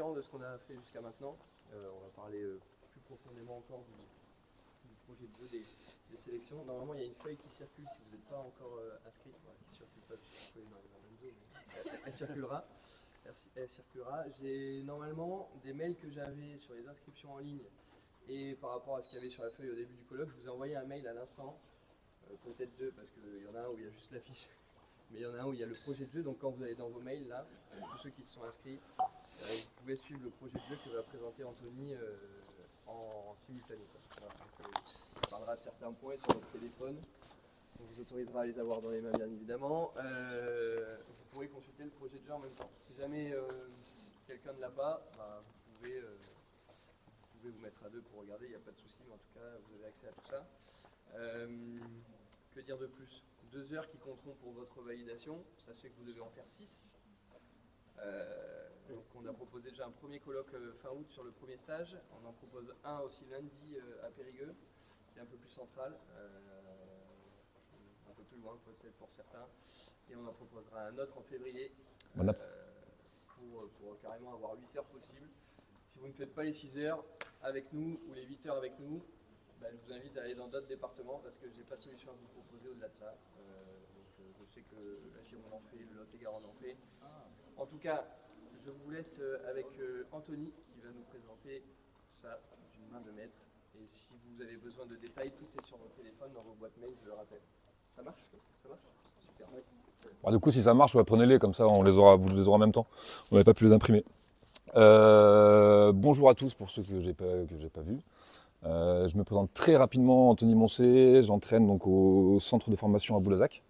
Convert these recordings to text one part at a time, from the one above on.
différent de ce qu'on a fait jusqu'à maintenant. On va parler plus profondément encore du projet de jeu, des sélections. Normalement, il y a une feuille qui circule si vous n'êtes pas encore inscrit. Voilà, qui ne circule pas, vous pouvez dans les zone, mais elle circulera. Elle circulera. J'ai normalement des mails que j'avais sur les inscriptions en ligne et par rapport à ce qu'il y avait sur la feuille au début du colloque, je vous ai envoyé un mail à l'instant, peut-être deux, parce qu'il y en a un où il y a juste l'affiche, mais il y en a un où il y a le projet de jeu. Donc quand vous allez dans vos mails, là, tous ceux qui se sont inscrits, vous pouvez suivre le projet de jeu que va présenter Anthony en simultané. Voilà, on parlera de certains points sur votre téléphone. On vous autorisera à les avoir dans les mains, bien évidemment. Vous pourrez consulter le projet de jeu en même temps. Si jamais quelqu'un ne l'a pas, bah, vous pouvez vous mettre à deux pour regarder, il n'y a pas de souci, mais en tout cas, vous avez accès à tout ça. Que dire de plus? 2 heures qui compteront pour votre validation. Sachez que vous devez en faire 6. Donc on a proposé déjà un premier colloque fin août sur le premier stage. On en propose un aussi lundi à Périgueux, qui est un peu plus central. Un peu plus loin peut-être pour certains, et on en proposera un autre en février pour carrément avoir 8 heures possibles. Si vous ne faites pas les 6 heures avec nous ou les 8 heures avec nous, bah, je vous invite à aller dans d'autres départements parce que j'ai pas de solution à vous proposer au-delà de ça. Je sais que la Gironde en fait, le Lot-et-Garonne en fait. En tout cas, je vous laisse avec Anthony qui va nous présenter ça d'une main de maître. Et si vous avez besoin de détails, tout est sur votre téléphone, dans vos boîtes mail, je le rappelle. Ça marche? Ça marche? Super. Oui. Bon, du coup, si ça marche, prenez-les, comme ça vous les aurez en même temps. On n'avait pas pu les imprimer. Bonjour à tous pour ceux que j'ai pas vus. Je me présente très rapidement, Anthony Moncé, j'entraîne donc au centre de formation à Boulazac.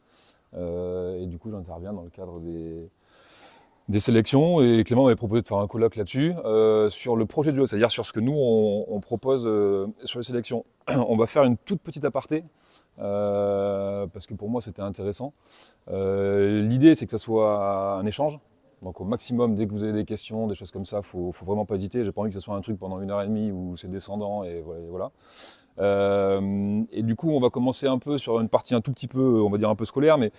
Et du coup, j'interviens dans le cadre des sélections, et Clément m'avait proposé de faire un colloque là-dessus, sur le projet de jeu, c'est-à-dire sur ce que nous on propose sur les sélections. On va faire une toute petite aparté, parce que pour moi c'était intéressant. L'idée c'est que ça soit un échange, donc au maximum dès que vous avez des questions, des choses comme ça, faut vraiment pas hésiter. J'ai pas envie que ce soit un truc pendant 1h30 où c'est descendant et voilà. Et du coup, on va commencer un peu sur une partie un tout petit peu, on va dire un peu scolaire, mais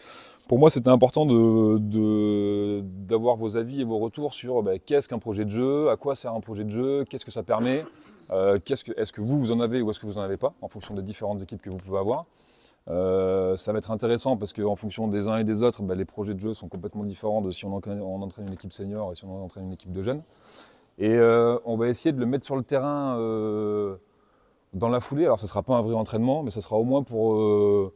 pour moi, c'était important d'avoir vos avis et vos retours sur qu'est-ce qu'un projet de jeu, à quoi sert un projet de jeu, qu'est-ce que ça permet, est-ce que vous en avez ou est-ce que vous n'en avez pas, en fonction des différentes équipes que vous pouvez avoir. Ça va être intéressant parce qu'en fonction des uns et des autres, les projets de jeu sont complètement différents de si on entraîne une équipe senior et si on entraîne une équipe de jeunes. Et on va essayer de le mettre sur le terrain dans la foulée. Alors ça ne sera pas un vrai entraînement, mais ça sera au moins pour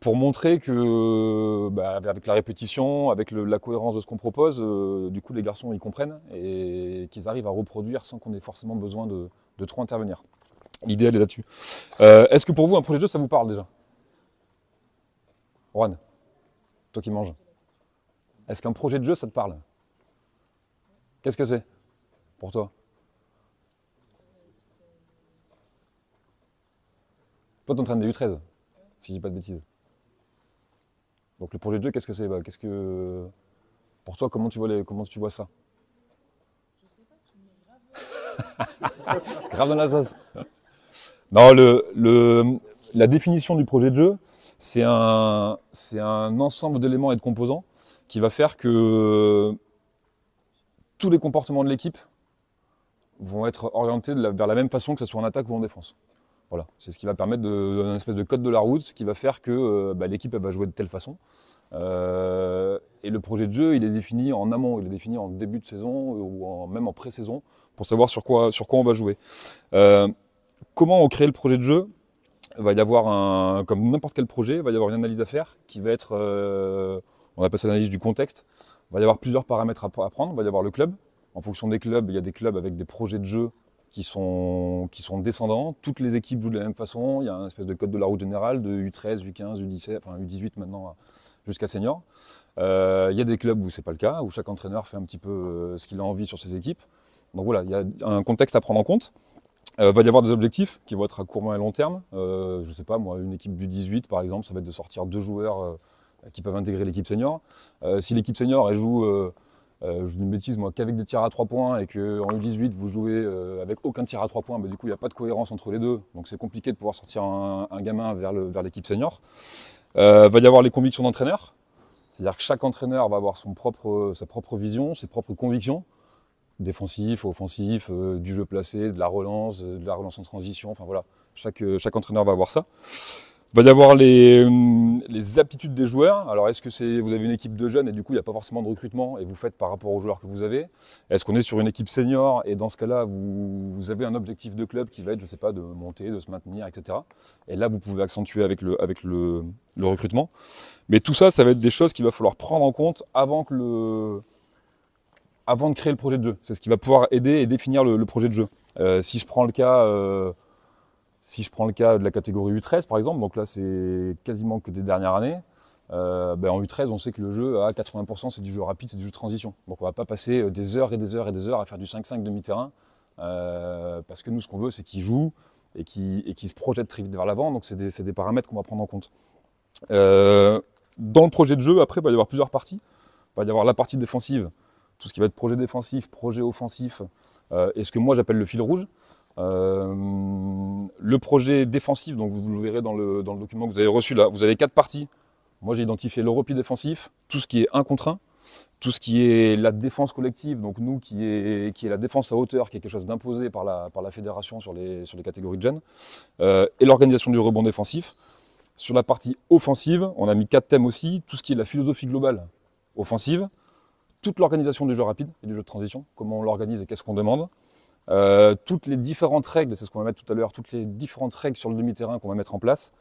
montrer que avec la répétition, avec la cohérence de ce qu'on propose, du coup les garçons ils comprennent et qu'ils arrivent à reproduire sans qu'on ait forcément besoin de trop intervenir. L'idéal est là-dessus. Est-ce que pour vous un projet de jeu ça vous parle déjà? Juan, toi qui manges. Est-ce qu'un projet de jeu ça te parle? Qu'est-ce que c'est pour toi? Toi, tu entraînes des U13, si je dis pas de bêtises. Donc le projet de jeu, qu'est-ce que c'est? Pour toi, comment tu vois ça? Grave dans la sauce. Non, la définition du projet de jeu, c'est un ensemble d'éléments et de composants qui va faire que tous les comportements de l'équipe vont être orientés vers la même façon, que ce soit en attaque ou en défense. Voilà, c'est ce qui va permettre d'un espèce de code de la route, ce qui va faire que l'équipe va jouer de telle façon. Et le projet de jeu, il est défini en amont, il est défini en début de saison ou même en pré-saison pour savoir sur quoi on va jouer. Comment on crée le projet de jeu? Il va y avoir, comme n'importe quel projet, il va y avoir une analyse à faire qui va être, on appelle ça l'analyse du contexte. Il va y avoir plusieurs paramètres à prendre. Il va y avoir le club. En fonction des clubs, il y a des clubs avec des projets de jeu qui sont descendants. Toutes les équipes jouent de la même façon. Il y a un espèce de code de la route générale de U13, U15, U17, enfin U18 maintenant jusqu'à senior. Il y a des clubs où c'est pas le cas, où chaque entraîneur fait un petit peu ce qu'il a envie sur ses équipes. Donc voilà, il y a un contexte à prendre en compte. Il va y avoir des objectifs qui vont être à court, moyen et long terme. Je ne sais pas, moi, une équipe du 18 par exemple, ça va être de sortir 2 joueurs qui peuvent intégrer l'équipe senior. Si l'équipe senior elle joue, je dis une bêtise moi, qu'avec des tirs à 3 points et qu'en U18 vous jouez avec aucun tir à 3 points, du coup il n'y a pas de cohérence entre les deux, donc c'est compliqué de pouvoir sortir un gamin vers l'équipe senior. Va y avoir les convictions d'entraîneur, c'est-à-dire que chaque entraîneur va avoir sa propre vision, ses propres convictions. défensif, offensif, du jeu placé, de la relance en transition, enfin voilà, chaque entraîneur va avoir ça. Il va y avoir les aptitudes des joueurs. Alors est-ce que vous avez une équipe de jeunes et du coup il n'y a pas forcément de recrutement et vous faites par rapport aux joueurs que vous avez? Est-ce qu'on est sur une équipe senior et dans ce cas-là vous avez un objectif de club qui va être, je sais pas, de monter, de se maintenir, etc. Et là vous pouvez accentuer avec le recrutement. Mais tout ça, ça va être des choses qu'il va falloir prendre en compte avant de créer le projet de jeu. C'est ce qui va pouvoir aider et définir le projet de jeu. Si je prends le cas de la catégorie U13 par exemple, donc là c'est quasiment que des dernières années, en U13 on sait que le jeu à 80% c'est du jeu rapide, c'est du jeu de transition. Donc on ne va pas passer des heures et des heures et des heures à faire du 5-5 demi-terrain, parce que nous ce qu'on veut c'est qu'ils jouent et qu'ils se projettent très vite vers l'avant, donc c'est des paramètres qu'on va prendre en compte. Dans le projet de jeu, après il va y avoir plusieurs parties. Il va y avoir la partie défensive, tout ce qui va être projet défensif, projet offensif, et ce que moi j'appelle le fil rouge. Le projet défensif, donc vous le verrez dans le document que vous avez reçu là, vous avez 4 parties. Moi j'ai identifié le repli défensif, tout ce qui est 1 contre 1, tout ce qui est la défense collective, donc nous qui est la défense à hauteur, qui est quelque chose d'imposé par la fédération sur les catégories de jeunes, et l'organisation du rebond défensif. Sur la partie offensive, on a mis 4 thèmes aussi, tout ce qui est la philosophie globale offensive, toute l'organisation du jeu rapide et du jeu de transition, comment on l'organise et qu'est-ce qu'on demande. Toutes les différentes règles, c'est ce qu'on va mettre tout à l'heure, toutes les différentes règles sur le demi-terrain qu'on va mettre en place,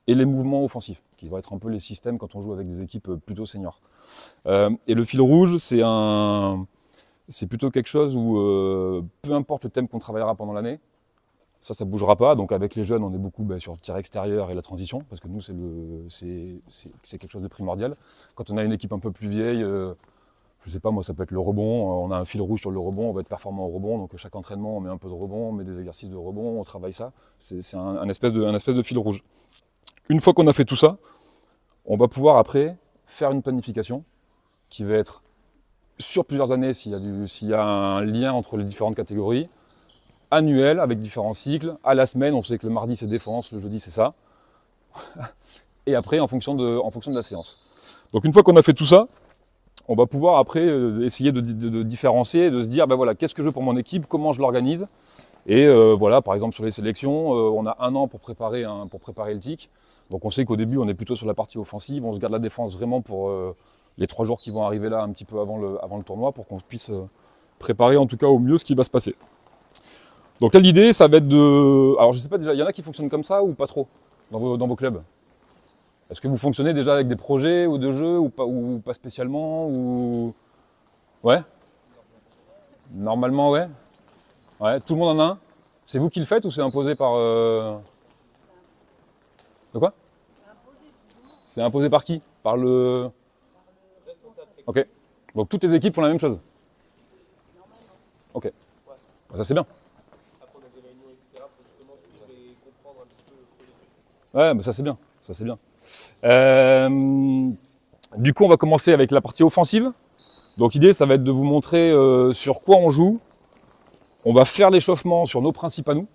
et les mouvements offensifs, qui vont être un peu les systèmes quand on joue avec des équipes plutôt seniors. Et le fil rouge, c'est plutôt quelque chose où, peu importe le thème qu'on travaillera pendant l'année, ça ne bougera pas. Donc avec les jeunes, on est beaucoup sur le tir extérieur et la transition, parce que nous, c'est quelque chose de primordial. Quand on a une équipe un peu plus vieille, je sais pas, moi ça peut être le rebond, on a un fil rouge sur le rebond, on va être performant au rebond, donc chaque entraînement on met un peu de rebond, on met des exercices de rebond, on travaille ça, c'est un espèce de fil rouge. Une fois qu'on a fait tout ça, on va pouvoir après faire une planification qui va être sur plusieurs années s'il y a un lien entre les différentes catégories, annuel avec différents cycles, à la semaine, on sait que le mardi c'est défense, le jeudi c'est ça, et après en fonction de la séance. Donc une fois qu'on a fait tout ça, on va pouvoir après essayer de différencier, de se dire, ben voilà, qu'est-ce que je veux pour mon équipe, comment je l'organise. Et voilà, par exemple sur les sélections, on a 1 an pour préparer le TIC. Donc on sait qu'au début, on est plutôt sur la partie offensive, on se garde la défense vraiment pour les 3 jours qui vont arriver là, un petit peu avant le tournoi, pour qu'on puisse préparer en tout cas au mieux ce qui va se passer. Donc là, l'idée, ça va être de... Alors je sais pas déjà, il y en a qui fonctionnent comme ça ou pas trop dans vos clubs? Est-ce que vous fonctionnez déjà avec des projets ou de jeux ou pas spécialement ou... Ouais. Normalement, ouais. Ouais, tout le monde en a un. C'est vous qui le faites ou c'est imposé par... De quoi? C'est imposé par qui? Par le... Ok. Donc toutes les équipes font la même chose? Ok. Ça c'est bien. Ouais, mais ça c'est bien. Ça c'est bien. Du coup, on va commencer avec la partie offensive. Donc l'idée, ça va être de vous montrer sur quoi on joue. On va faire l'échauffement sur nos principes à nous,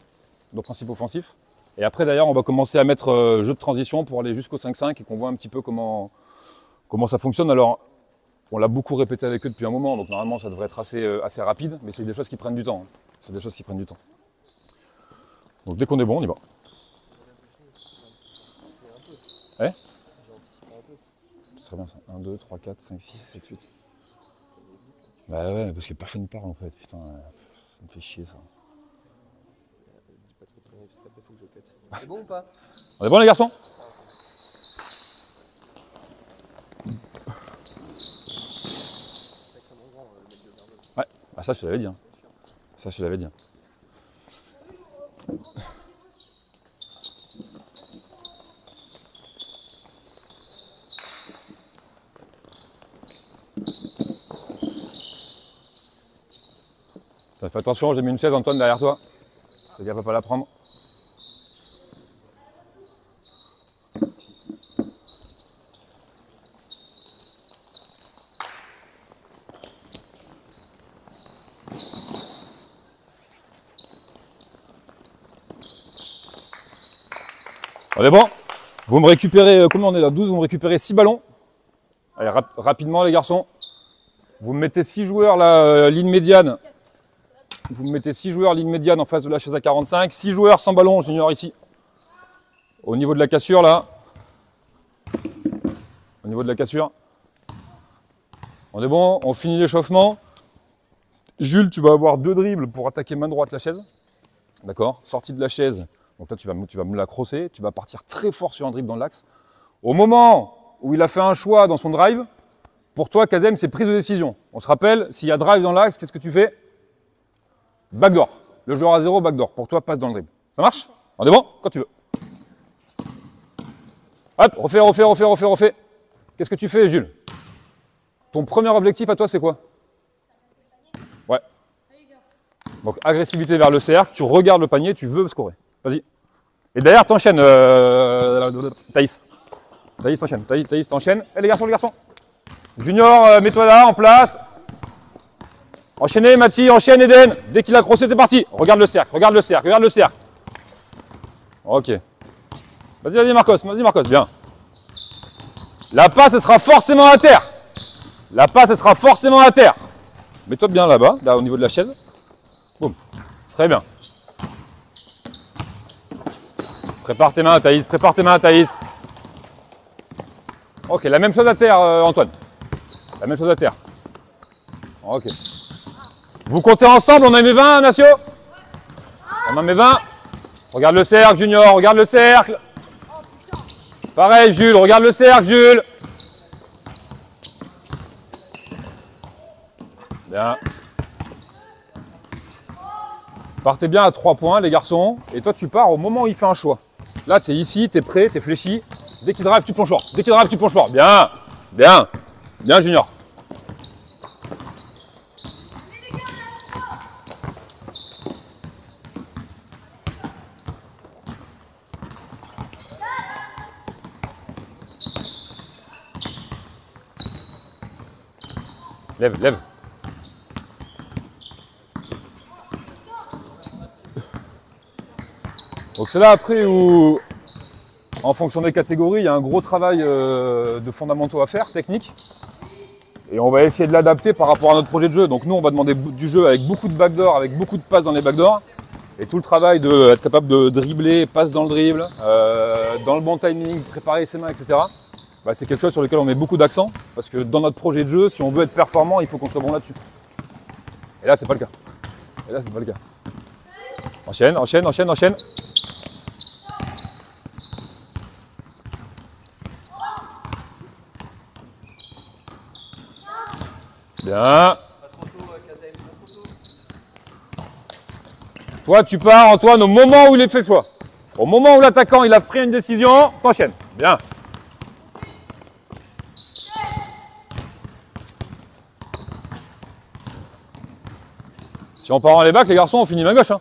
nos principes offensifs. Et après, d'ailleurs, on va commencer à mettre jeu de transition pour aller jusqu'au 5-5 et qu'on voit un petit peu comment ça fonctionne. Alors, on l'a beaucoup répété avec eux depuis un moment, donc normalement, ça devrait être assez rapide, mais c'est des choses qui prennent du temps. Hein. C'est des choses qui prennent du temps. Donc dès qu'on est bon, on y va. Ouais. C'est très bien ça. 1, 2, 3, 4, 5, 6, 7, 8. Bah ouais, parce que personne ne parle en fait. Putain, ça me fait chier ça. C'est bon ou pas? On est bon les garçons? Ouais, bah ça je te l'avais dit. Hein. Ça je te l'avais dit. Fais attention, j'ai mis une chaise Antoine derrière toi. Fais gaffe à pas la prendre. On est bon? Vous me récupérez, combien on est là? 12, vous me récupérez 6 ballons. Allez, rapidement les garçons. Vous me mettez 6 joueurs là, ligne médiane. Vous me mettez 6 joueurs ligne médiane en face de la chaise à 45. 6 joueurs sans ballon, junior ici. Au niveau de la cassure, là. Au niveau de la cassure. On est bon, on finit l'échauffement. Jules, tu vas avoir 2 dribbles pour attaquer main droite la chaise. D'accord? Sortie de la chaise. Donc là, tu vas me la crosser. Tu vas partir très fort sur un dribble dans l'axe. Au moment où il a fait un choix dans son drive, pour toi, Kazem, c'est prise de décision. On se rappelle, s'il y a drive dans l'axe, qu'est-ce que tu fais? Backdoor. Le joueur à 0, backdoor. Pour toi, passe dans le dribble. Ça marche? On est bon? Quand tu veux. Hop, refais. Qu'est-ce que tu fais, Jules? Ton premier objectif à toi, c'est quoi? Ouais. Donc, agressivité vers le cercle, tu regardes le panier, tu veux scorer. Vas-y. Et derrière, t'enchaînes, Thaïs. Thaïs, t'enchaînes. Thaïs, t'enchaînes. Eh, les garçons. Junior, mets-toi là, en place. Enchaînez, Mathis, enchaîne, Eden. Dès qu'il a crossé, c'est parti. Regarde le cercle. Ok. Vas-y, Marcos, bien. La passe, elle sera forcément à terre. Mets-toi bien là-bas, là au niveau de la chaise. Boum. Très bien. Prépare tes mains, Thaïs. Ok, la même chose à terre, Antoine. La même chose à terre. Ok. Vous comptez ensemble, on en met 20, Nacio? On en met 20. Regarde le cercle, Junior, regarde le cercle. Pareil, Jules, regarde le cercle, Jules. Bien. Partez bien à 3 points, les garçons. Et toi, tu pars au moment où il fait un choix. Là, tu es ici, tu es prêt, tu es fléchi. Dès qu'il drive, tu plonges fort. Bien, Junior. Lève. Donc c'est là après où, en fonction des catégories, il y a un gros travail de fondamentaux à faire, technique. Et on va essayer de l'adapter par rapport à notre projet de jeu. Donc nous, on va demander du jeu avec beaucoup de backdoor, avec beaucoup de passes dans les backdoors. Et tout le travail d'être capable de dribbler, passe dans le dribble, dans le bon timing, préparer ses mains, etc. Bah, c'est quelque chose sur lequel on met beaucoup d'accent. Parce que dans notre projet de jeu, si on veut être performant, il faut qu'on soit bon là-dessus. Et là, c'est pas le cas. Enchaîne. Bien. Toi, tu pars, Antoine, au moment où il est fait le choix. Au moment où l'attaquant il a pris une décision, t'enchaînes. Bien. Si on part en layback, les garçons, on finit main gauche. Hein.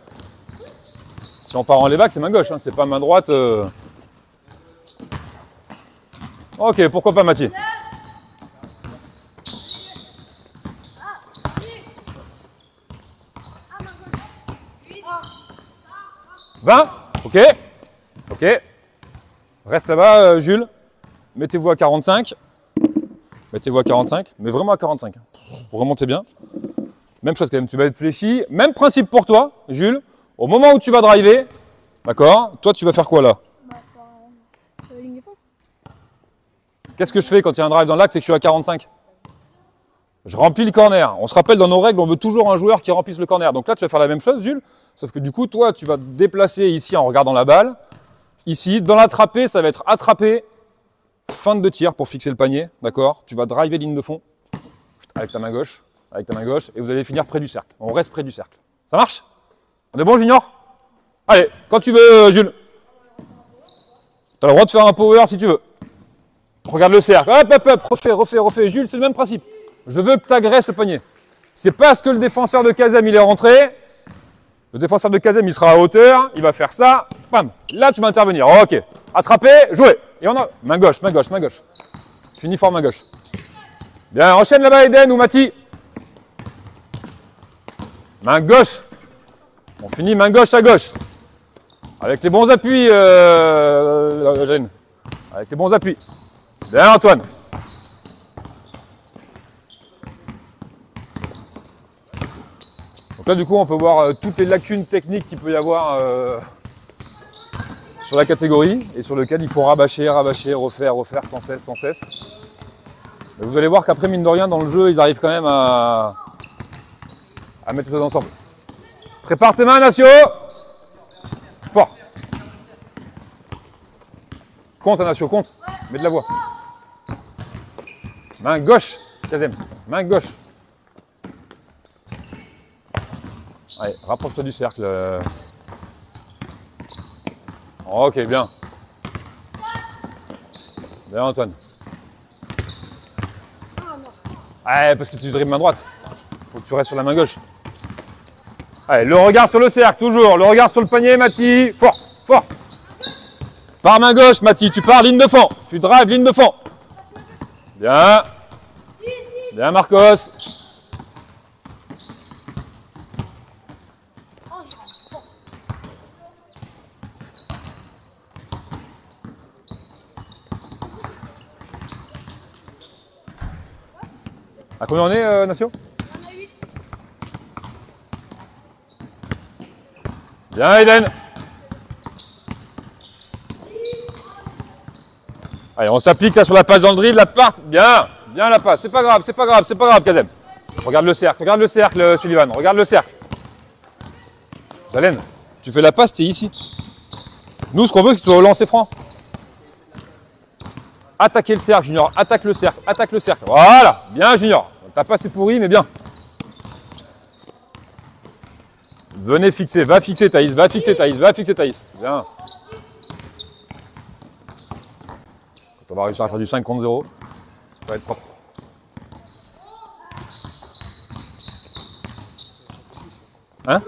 Si on part en layback, c'est main gauche. Hein. C'est pas main droite. Ok, pourquoi pas, Mathieu? 20. Ok. Reste là-bas, Jules. Mettez-vous à 45. Mais vraiment à 45. Pour remonter bien. Même chose quand même, tu vas être fléchi. Même principe pour toi, Jules. Au moment où tu vas driver, d'accord? Toi, tu vas faire quoi là? Ligne de fond. Qu'est-ce que je fais quand il y a un drive dans l'axe et que je suis à 45? Je remplis le corner. On se rappelle, dans nos règles, on veut toujours un joueur qui remplisse le corner. Donc là, tu vas faire la même chose, Jules. Sauf que du coup, toi, tu vas te déplacer ici en regardant la balle. Ici, dans l'attrapé, ça va être attrapé. Fin de tir pour fixer le panier, d'accord? Tu vas driver ligne de fond avec ta main gauche. Et vous allez finir près du cercle. On reste près du cercle. Ça marche? On est bon, Junior? Allez, quand tu veux, Jules. Tu as le droit de faire un power si tu veux. Regarde le cercle. Hop, refais. Jules, c'est le même principe. Je veux que tu agresses le panier. C'est parce que le défenseur de Kazem, il est rentré. Le défenseur de Kazem, il sera à hauteur. Il va faire ça. Bam. Là, tu vas intervenir. Ok. Attraper, jouer. Et on a main gauche. Fini fort main gauche. Bien, enchaîne là-bas, Eden ou Mathis. Main gauche. On finit main gauche à gauche. Avec les bons appuis, Eugène. Avec les bons appuis. Bien, Antoine. Donc là, du coup, on peut voir toutes les lacunes techniques qu'il peut y avoir sur la catégorie et sur lequel il faut rabâcher, rabâcher, refaire, refaire sans cesse, sans cesse. Mais vous allez voir qu'après, mine de rien, dans le jeu, ils arrivent quand même à mettre tout ça ensemble. Prépare tes mains, Nacio. Fort. Compte, Nacio, compte. Mets de la voix. Main gauche, Kazem. Main gauche. Allez, rapproche-toi du cercle. Ok, bien. Bien, Antoine. Ouais, parce que tu dribbles main droite. Faut que tu restes sur la main gauche. Allez, le regard sur le cercle, toujours. Le regard sur le panier, Mathis. Fort, fort. Par main gauche, Mathis. Tu pars ligne de fond. Tu drives ligne de fond. Bien. Bien, Marcos. À combien on est, Natio? Bien, Eden. Allez, on s'applique là sur la passe dans le dribble, la passe. Bien, bien la passe. C'est pas grave, c'est pas grave, c'est pas grave, Kazem. Regarde le cercle, Sullivan. Regarde le cercle. Jalen, tu fais la passe, tu es ici. Nous, ce qu'on veut, c'est que tu sois au lancer franc. Attaquez le cercle, Junior. Attaque le cercle, attaque le cercle. Voilà, bien, Junior. Ta passe est pourrie, mais bien. Venez fixer, va fixer Thaïs, va fixer Thaïs, va fixer Thaïs. Bien. Quand on va réussir à faire du 5 contre 0, ça va être propre. Hein?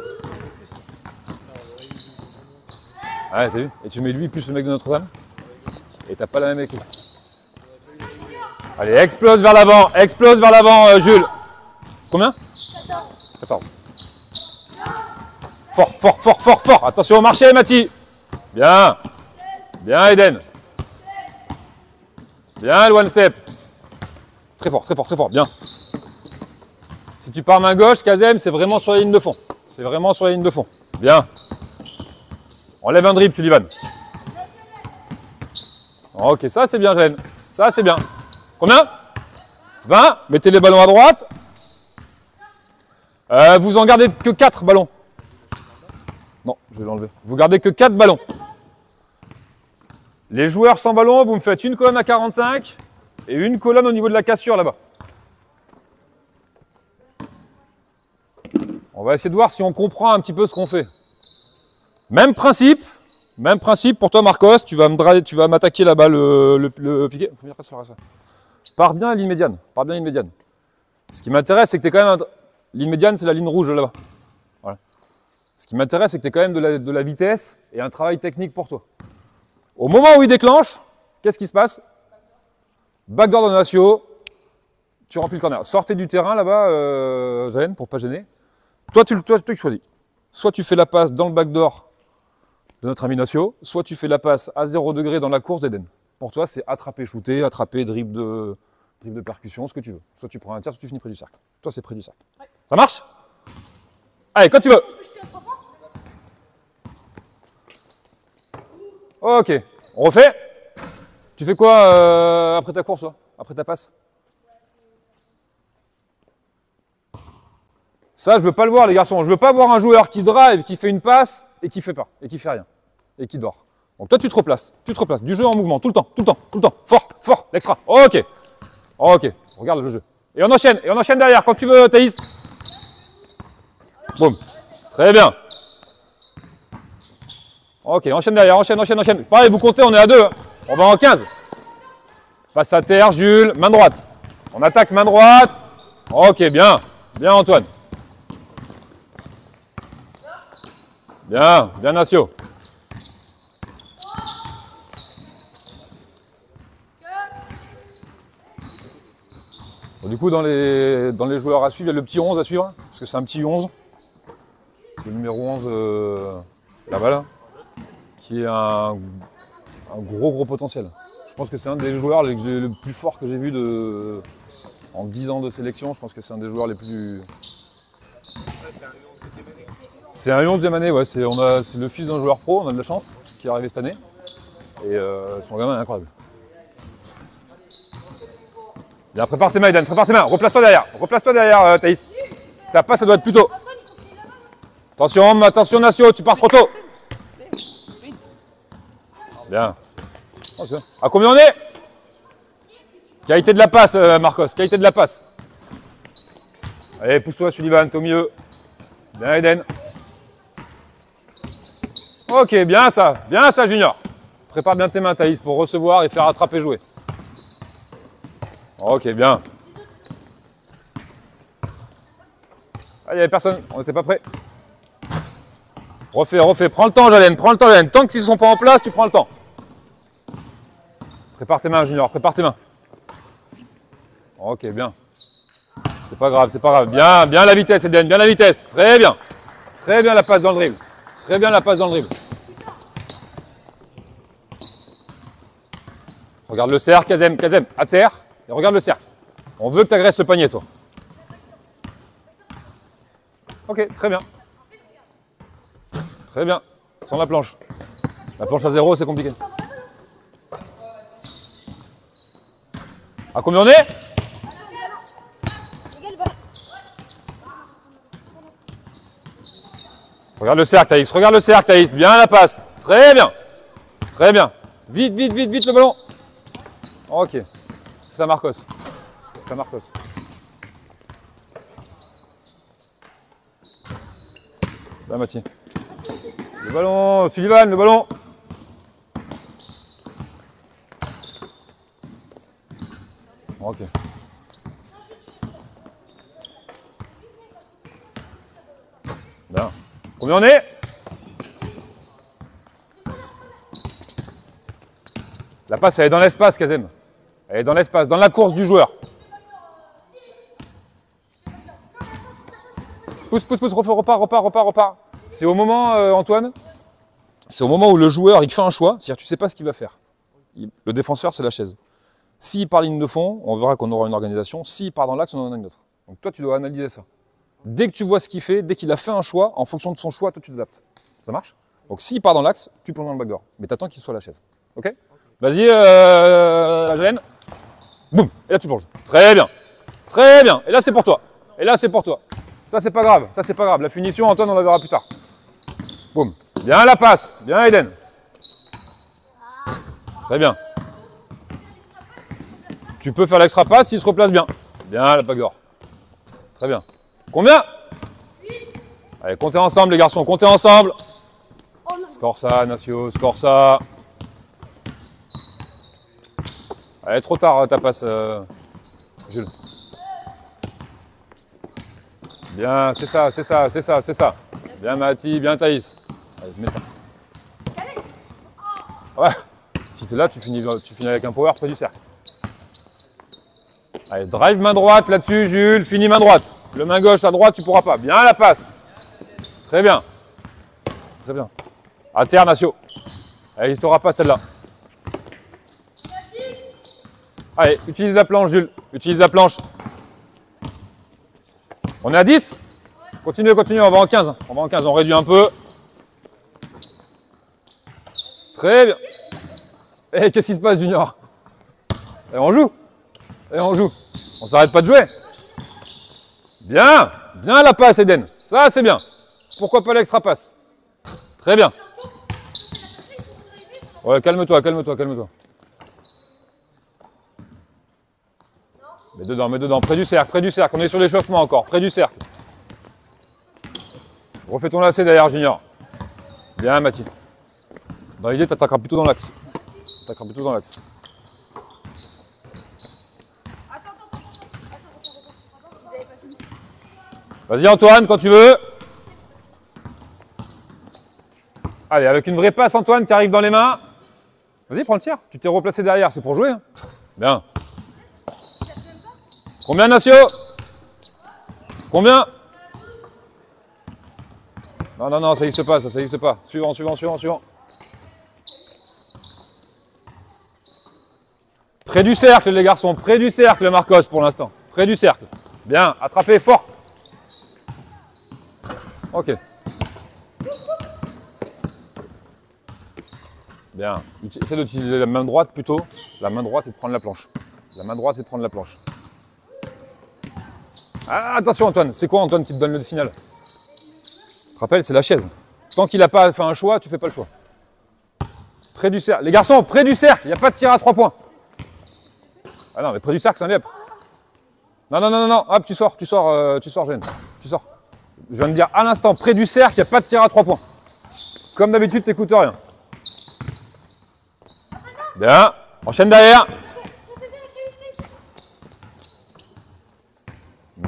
Ouais, t'as vu? Et tu mets lui plus le mec de Notre-Dame. Et t'as pas la même équipe. Allez, explose vers l'avant, Jules. Combien? 14. Fort, fort, fort, fort, fort. Attention au marché, Mathis. Bien. Bien, Eden. Bien, le one step. Très fort, très fort, très fort. Bien. Si tu pars main gauche, Kazem, c'est vraiment sur la ligne de fond. C'est vraiment sur la ligne de fond. Bien. Enlève un dribble, Sullivan. Ok, ça c'est bien, Jalen. Ça c'est bien. Combien? 20. Mettez les ballons à droite. Vous en gardez que 4 ballons. Non, je vais l'enlever. Vous gardez que 4 ballons. Les joueurs sans ballon, vous me faites une colonne à 45 et une colonne au niveau de la cassure là-bas. On va essayer de voir si on comprend un petit peu ce qu'on fait. Même principe pour toi, Marcos. Tu vas m'attaquer là-bas le piqué. Pars bien à ligne médiane. Pars bien à ligne médiane. Ce qui m'intéresse, c'est que tu es quand même. Ligne médiane, c'est la ligne rouge là-bas. Voilà. Ce qui m'intéresse, c'est que tu es quand même de la vitesse et un travail technique pour toi. Au moment où il déclenche, qu'est-ce qui se passe? Backdoor de Nacio. Tu remplis le corner. Sortez du terrain là-bas, Jalen, pour pas gêner. Toi, tu choisis. Soit tu fais la passe dans le backdoor de notre ami Nacio, soit tu fais la passe à 0 degré dans la course d'Eden. Pour toi, c'est attraper, shooter, attraper, dribble de percussion, ce que tu veux. Soit tu prends un tir, soit tu finis près du cercle. Toi, c'est près du cercle. Ouais. Ça marche? Allez, quand tu veux. Ok. On refait? Tu fais quoi après ta course, toi? Après ta passe? Ça, je veux pas le voir, les garçons. Je veux pas voir un joueur qui drive, qui fait une passe et qui fait pas, et qui fait rien, et qui dort. Donc toi, tu te replaces, du jeu en mouvement, tout le temps. Fort, fort, l'extra. Ok. Ok, regarde le jeu. Et on enchaîne derrière, quand tu veux, Thaïs. Boum. Très bien. Ok, enchaîne derrière, enchaîne. Pareil, vous comptez, on est à 2. Hein. On va en 15. Passe à terre, Jules, main droite. On attaque main droite. Ok, bien. Bien, Antoine. Bien, bien, Nacio. Bon, du coup, dans les joueurs à suivre, il y a le petit 11 à suivre, parce que c'est un petit 11. Le numéro 11, là-bas, là, qui est un gros potentiel. Je pense que c'est un des joueurs le plus fort que j'ai vu en 10 ans de sélection. Je pense que c'est un des joueurs les plus... Ouais, c'est un 11. C'est un U11e année, ouais. C'est le fils d'un joueur pro, on a de la chance, qui est arrivé cette année. Et son gamin est incroyable. Bien, prépare tes mains, Eden, prépare tes mains. Replace-toi derrière, Thaïs. Ta passe, ça doit être plus tôt. Attention, attention, Nacio, tu pars trop tôt. Bien. Oh, à combien on est? Qualité de la passe, Marcos, qualité de la passe. Allez, pousse-toi, Sullivan, t'es au milieu. Bien, Eden. Ok, bien ça, Junior. Prépare bien tes mains, Thaïs, pour recevoir et faire attraper jouer. Ok, bien. Ah, il n'y avait personne, on n'était pas prêt. Refais. Prends le temps, Jalen, prends le temps, Jalen. Tant qu'ils ne sont pas en place, tu prends le temps. Prépare tes mains, Junior, prépare tes mains. Ok, bien. C'est pas grave. Bien la vitesse, Eden, bien la vitesse. Très bien. Très bien la passe dans le dribble. Regarde le cercle, Kazem, à terre. Et regarde le cercle. On veut que tu agresses le panier, toi. Ok, très bien. Très bien. Sans la planche. La planche à 0, c'est compliqué. À combien on est? Regarde le cercle, Thaïs. Bien la passe. Très bien. Vite le ballon. Ok. C'est ça, Marcos. Là, Mathieu. Le ballon, Sullivan, le ballon. Ok. Bien. Combien on est? La passe, elle est dans l'espace, Kazem. Elle est dans l'espace, dans la course du joueur. Pousse, repars. C'est au moment, Antoine, c'est au moment où le joueur il fait un choix, c'est-à-dire tu ne sais pas ce qu'il va faire. Le défenseur, c'est la chaise. S'il part ligne de fond, on verra qu'on aura une organisation. S'il part dans l'axe, on en a une autre. Donc toi, tu dois analyser ça. Dès que tu vois ce qu'il fait, dès qu'il a fait un choix, en fonction de son choix, toi, tu t'adaptes. Ça marche? Donc s'il part dans l'axe, tu plonges dans le backdoor. Mais t'attends qu'il soit à la chaise. Ok? Vas-y, la gêne. Boum. Et là, tu plonges. Très bien. Et là, c'est pour toi. Ça, c'est pas grave. La finition, Antoine, on la verra plus tard. Boum. Bien la passe. Bien, Eden. Très bien. Tu peux faire l'extra passe s'il se replace bien. Bien la backdoor. Très bien. Combien? Allez, comptez ensemble, les garçons. Score ça, Nacio. Allez, trop tard ta passe, Jules. Bien, c'est ça. Bien Mathis, bien Thaïs. Allez, mets ça. Ouais. Si tu es là, tu finis avec un power près du cercle. Allez, drive main droite là-dessus, Jules. Finis main droite. Le main gauche à droite, tu pourras pas. Bien la passe. Très bien. À terre, Nacio. Elle n'hésitera pas celle-là. Allez, utilise la planche, Jules. On est à 10? Continue, on va en 15. On réduit un peu. Très bien. Et qu'est-ce qui se passe, Junior? Et on joue. On s'arrête pas de jouer. Bien la passe, Eden. Ça, c'est bien. Pourquoi pas l'extra passe? Très bien. Ouais, calme-toi. Mets dedans, près du cercle. On est sur l'échauffement encore, près du cercle. Refais ton lacet derrière, Junior. Bien, Mathis. Dans l'idée, tu attaqueras plutôt dans l'axe. Vas-y, Antoine, quand tu veux. Allez, avec une vraie passe, Antoine, qui arrive dans les mains. Vas-y, prends le tir. Tu t'es replacé derrière, c'est pour jouer. Hein. Bien. Combien, Nacio? Combien? Non, ça n'existe pas, Suivant. Près du cercle, les garçons. Près du cercle, Marcos, pour l'instant. Près du cercle. Bien, attrapez fort. Ok. Bien. Essaie d'utiliser la main droite plutôt. La main droite et de prendre la planche. La main droite et de prendre la planche. Ah, attention Antoine, c'est quoi Antoine qui te donne le signal? Tu te rappelles, c'est la chaise. Tant qu'il n'a pas fait un choix, tu fais pas le choix. Près du cercle. Les garçons, près du cercle, il n'y a pas de tir à 3 points. Ah non, mais près du cercle, c'est un layup. Non, non, non, non, non, hop, tu sors, Gêne. Tu sors. Je viens de dire à l'instant, près du cercle, il n'y a pas de tir à 3 points. Comme d'habitude, tu n'écoutes rien. Bien, enchaîne derrière.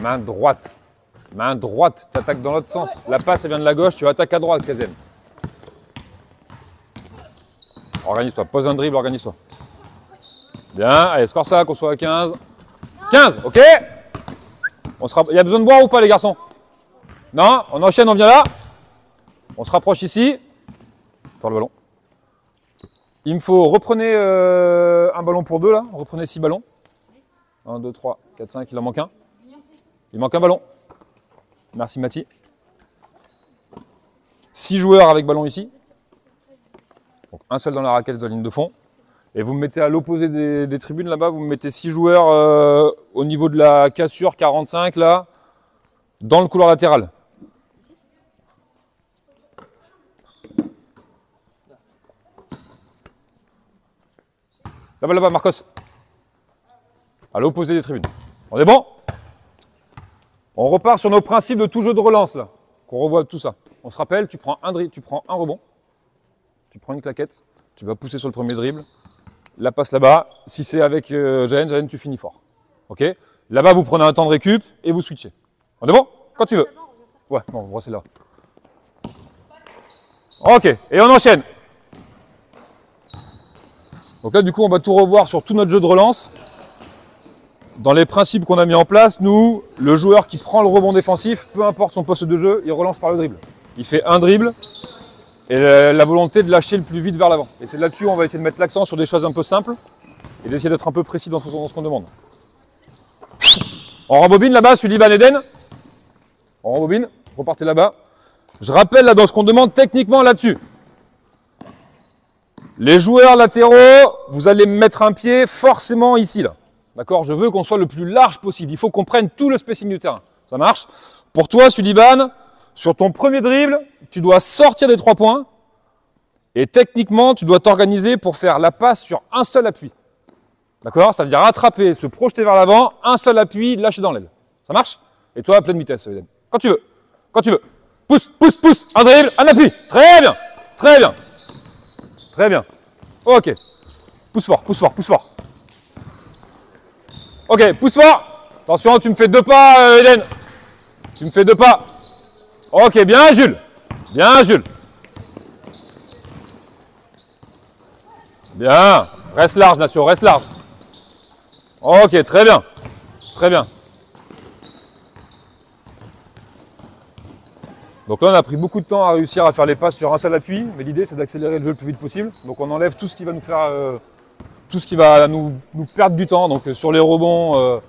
Main droite. Main droite, tu attaques dans l'autre sens. La passe, elle vient de la gauche, tu attaques à droite, Kazem. Organise-toi, pose un dribble, organise-toi. Bien, allez, score ça, qu'on soit à 15. 15, ok. Il y a besoin de boire ou pas, les garçons? Non, on enchaîne, on vient là. On se rapproche ici. Faire le ballon. Il me faut, reprenez un ballon pour deux là, reprenez 6 ballons. 1, 2, 3, 4, 5, il en manque un. Il manque un ballon. Merci Mathie. 6 joueurs avec ballon ici. Donc un seul dans la raquette de la ligne de fond. Et vous me mettez à l'opposé des tribunes là-bas, vous me mettez 6 joueurs au niveau de la cassure 45 là, dans le couloir latéral. Là-bas, Marcos. À l'opposé des tribunes. On est bon? On repart sur nos principes de tout jeu de relance, là. Qu'on revoit tout ça. On se rappelle, tu prends un rebond. Tu prends une claquette. Tu vas pousser sur le premier dribble. La passe là-bas. Si c'est avec Jalen, tu finis fort. Ok? Là-bas, vous prenez un temps de récup et vous switchez. On est bon? Quand tu veux. Ouais, non, on va c'est là. Ok, et on enchaîne. Donc là, du coup, on va tout revoir sur tout notre jeu de relance. Dans les principes qu'on a mis en place, nous, le joueur qui prend le rebond défensif, peu importe son poste de jeu, il relance par le dribble. Il fait un dribble et la volonté de lâcher le plus vite vers l'avant. Et c'est là-dessus on va essayer de mettre l'accent sur des choses un peu simples et d'essayer d'être un peu précis dans ce qu'on demande. On rembobine là-bas, Sullivan Eden. On rembobine, repartez là-bas. Je rappelle là dans ce qu'on demande techniquement là-dessus. Les joueurs latéraux, vous allez mettre un pied forcément ici, là. D'accord? Je veux qu'on soit le plus large possible. Il faut qu'on prenne tout le spacing du terrain. Ça marche? Pour toi, Sullivan, sur ton premier dribble, tu dois sortir des 3 points. Et techniquement, tu dois t'organiser pour faire la passe sur un seul appui. D'accord? Ça veut dire attraper, se projeter vers l'avant, un seul appui, lâcher dans l'aile. Ça marche? Et toi, à pleine vitesse, Eden. Quand tu veux. Quand tu veux. Pousse, pousse, pousse. Un dribble, un appui. Très bien. Très bien. Très bien. Ok. Pousse fort, pousse fort, pousse fort. Ok, pousse fort. Attention, tu me fais 2 pas, Eden. Tu me fais 2 pas. Ok, bien, Jules. Bien, Jules. Bien. Reste large, Natio, reste large. Ok, très bien. Très bien. Donc là, on a pris beaucoup de temps à réussir à faire les passes sur un seul appui, mais l'idée, c'est d'accélérer le jeu le plus vite possible. Donc on enlève tout ce qui va nous faire, tout ce qui va nous perdre du temps. Donc sur les rebonds,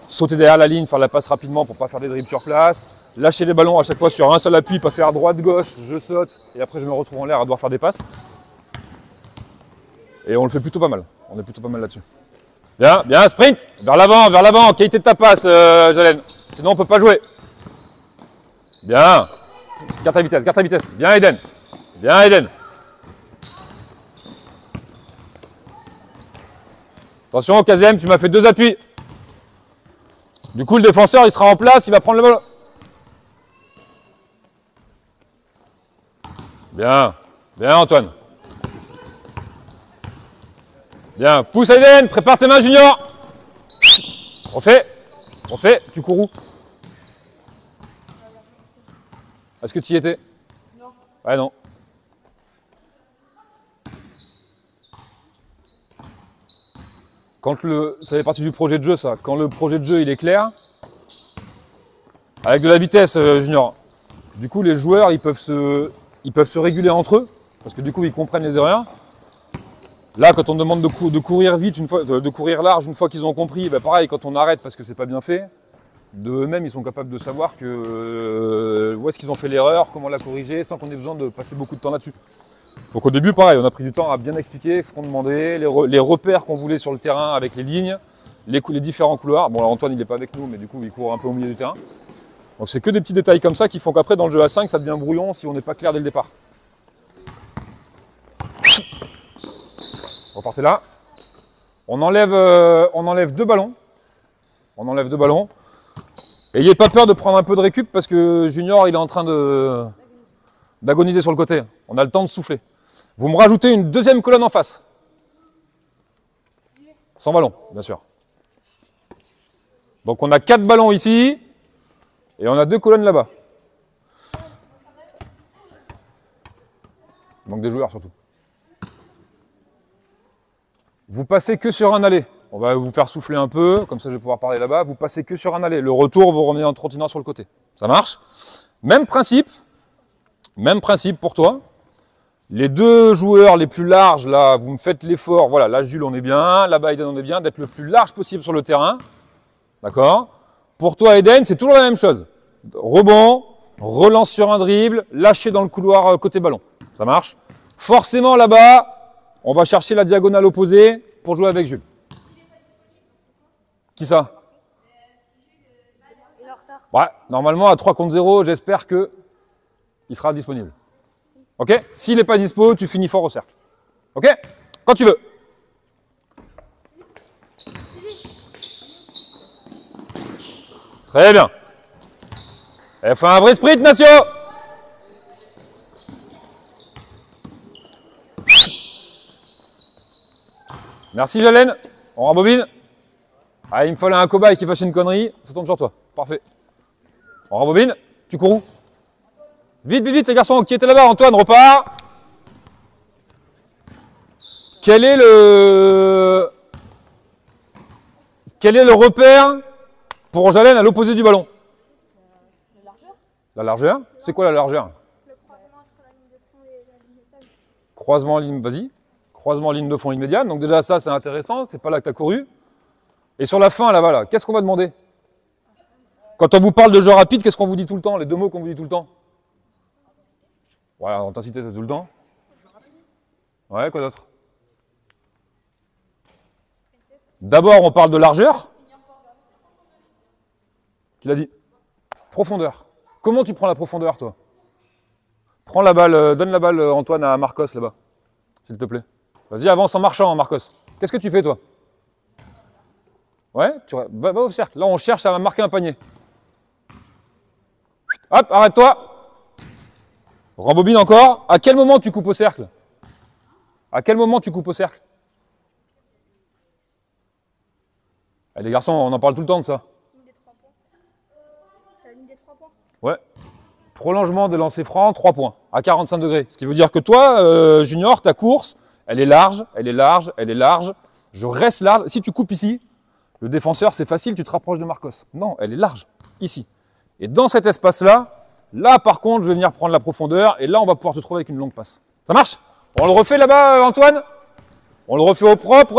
sauter derrière la ligne, faire la passe rapidement pour ne pas faire des dribbles sur place. Lâcher les ballons à chaque fois sur un seul appui, pas faire droite-gauche, je saute, et après je me retrouve en l'air à devoir faire des passes. Et on le fait plutôt pas mal. On est plutôt pas mal là-dessus. Bien, bien, sprint, vers l'avant, qualité de ta passe, Jalen. Sinon on ne peut pas jouer. Bien. Garde ta vitesse. Bien, Eden. Bien, Eden. Attention, Kazem, tu m'as fait 2 appuis. Du coup, le défenseur, il sera en place, il va prendre le ballon. Bien. Bien, Antoine. Bien. Pousse, Eden. Prépare tes mains, Junior. Refais. Refais. Tu cours où? Est-ce que tu y étais? Non. Ouais, non. Ça fait partie du projet de jeu, ça. Quand le projet de jeu il est clair, avec de la vitesse, Junior, du coup, les joueurs ils peuvent se réguler entre eux, parce que du coup, ils comprennent les erreurs. Là, quand on demande de courir vite, de courir large, une fois qu'ils ont compris, bah pareil, quand on arrête parce que c'est pas bien fait, De eux-mêmes, ils sont capables de savoir que, où est-ce qu'ils ont fait l'erreur, comment la corriger, sans qu'on ait besoin de passer beaucoup de temps là-dessus. Donc au début, pareil, on a pris du temps à bien expliquer ce qu'on demandait, les repères qu'on voulait sur le terrain avec les lignes, les différents couloirs. Bon, là, Antoine, il n'est pas avec nous, mais du coup, il court un peu au milieu du terrain. Donc c'est que des petits détails comme ça qui font qu'après, dans le jeu à 5, ça devient brouillon si on n'est pas clair dès le départ. Repartez là. On enlève 2 ballons. On enlève 2 ballons. Ayez pas peur de prendre un peu de récup parce que Junior, il est en train d'agoniser sur le côté. On a le temps de souffler. Vous me rajoutez une deuxième colonne en face. Sans ballon, bien sûr. Donc on a 4 ballons ici et on a 2 colonnes là-bas. Il manque des joueurs surtout. Vous passez que sur un aller. On va vous faire souffler un peu, comme ça je vais pouvoir parler là-bas. Vous passez que sur un aller. Le retour, vous revenez en trottinant sur le côté. Ça marche? Même principe pour toi. Les 2 joueurs les plus larges, là, vous me faites l'effort. Voilà, là Jules, on est bien. Là-bas, Eden, on est bien. D'être le plus large possible sur le terrain. D'accord? Pour toi, Eden, c'est toujours la même chose. Rebond, relance sur un dribble, lâcher dans le couloir côté ballon. Ça marche? Forcément, là-bas, on va chercher la diagonale opposée pour jouer avec Jules. Qui ça? Il est en retard. Ouais, normalement, à 3 contre 0, j'espère qu'il sera disponible. Ok? S'il n'est pas dispo, tu finis fort au cercle. Ok? Quand tu veux. Très bien. Elle fait un vrai sprint, Natio! Merci, Jalène. On rembobine. Ah, il me fallait un cobaye qui fasse une connerie. Ça tombe sur toi. Parfait. On rembobine. Tu cours où? Vite, vite, vite, les garçons qui étaient là-bas. Antoine, repart. Quel est le repère pour Jalène à l'opposé du ballon? La largeur. La largeur? C'est quoi la largeur? Le croisement entre la ligne de fond et la ligne médiane. Croisement ligne, vas-y. Croisement ligne de fond immédiate. Donc déjà ça c'est intéressant, c'est pas là que tu as couru. Et sur la fin là-bas, là, qu'est-ce qu'on va demander? Quand on vous parle de jeu rapide, qu'est-ce qu'on vous dit tout le temps? Les 2 mots qu'on vous dit tout le temps? Ouais, intensité, c'est tout le temps. Ouais, quoi d'autre? D'abord, on parle de largeur. Qui l'a dit? Profondeur. Comment tu prends la profondeur, toi? Prends la balle, donne la balle, Antoine, à Marcos, là-bas. S'il te plaît. Vas-y, avance en marchant, Marcos. Qu'est-ce que tu fais, toi? Ouais, va au cercle. Là, on cherche à marquer un panier. Hop, arrête-toi. Rembobine encore. À quel moment tu coupes au cercle? À quel moment tu coupes au cercle? Eh, les garçons, on en parle tout le temps de ça. Ligne des 3 points. C'est la ligne des 3 points. Ouais. Prolongement des lancers francs, 3 points, à 45 degrés. Ce qui veut dire que toi, Junior, ta course, elle est large, elle est large, elle est large. Je reste large. Si tu coupes ici, le défenseur, c'est facile, tu te rapproches de Marcos. Non, elle est large, ici. Et dans cet espace-là, là, par contre, je vais venir prendre la profondeur et là, on va pouvoir te trouver avec une longue passe. Ça marche? On le refait là-bas, Antoine? On le refait au propre,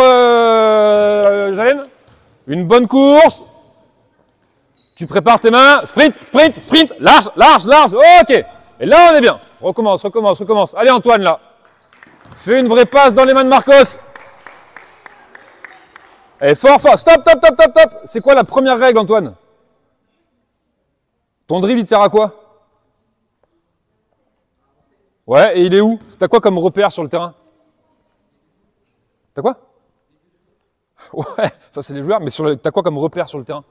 Jalène? Une bonne course. Tu prépares tes mains. Sprint, sprint, sprint. Large, large, large. Ok. Et là, on est bien. Recommence, recommence, recommence. Allez, Antoine, là. Fais une vraie passe dans les mains de Marcos. Et fort, fort. Stop, stop, stop, stop, stop. C'est quoi la première règle, Antoine? Ton dribble, il te sert à quoi? Ouais, et il est où? T'as quoi comme repère sur le terrain? T'as quoi? Ouais, ça c'est les joueurs, mais t'as quoi comme repère sur le terrain?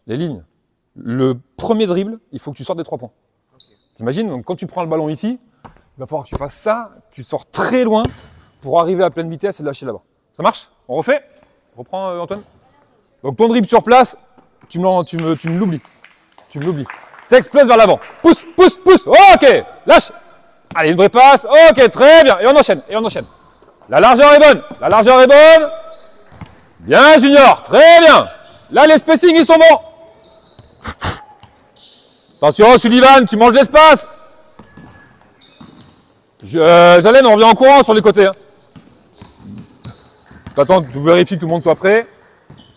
Les lignes. Le premier dribble, il faut que tu sortes des 3 points. T'imagines? Donc quand tu prends le ballon ici, il va falloir que tu fasses ça, tu sors très loin pour arriver à pleine vitesse et lâcher là-bas. Ça marche? On refait? Reprends Antoine. Donc ton dribble sur place, tu me l'oublies. Tu me l'oublies. T'exploses vers l'avant. Pousse, pousse, pousse. Ok, lâche. Allez, une vraie passe. Ok, très bien. Et on enchaîne, et on enchaîne. La largeur est bonne. La largeur est bonne. Bien, Junior. Très bien. Là, les spacings, ils sont bons. Attention, Sullivan, tu manges l'espace. Jalène, on revient en courant sur les côtés. Hein. Attends, tu vérifies que tout le monde soit prêt.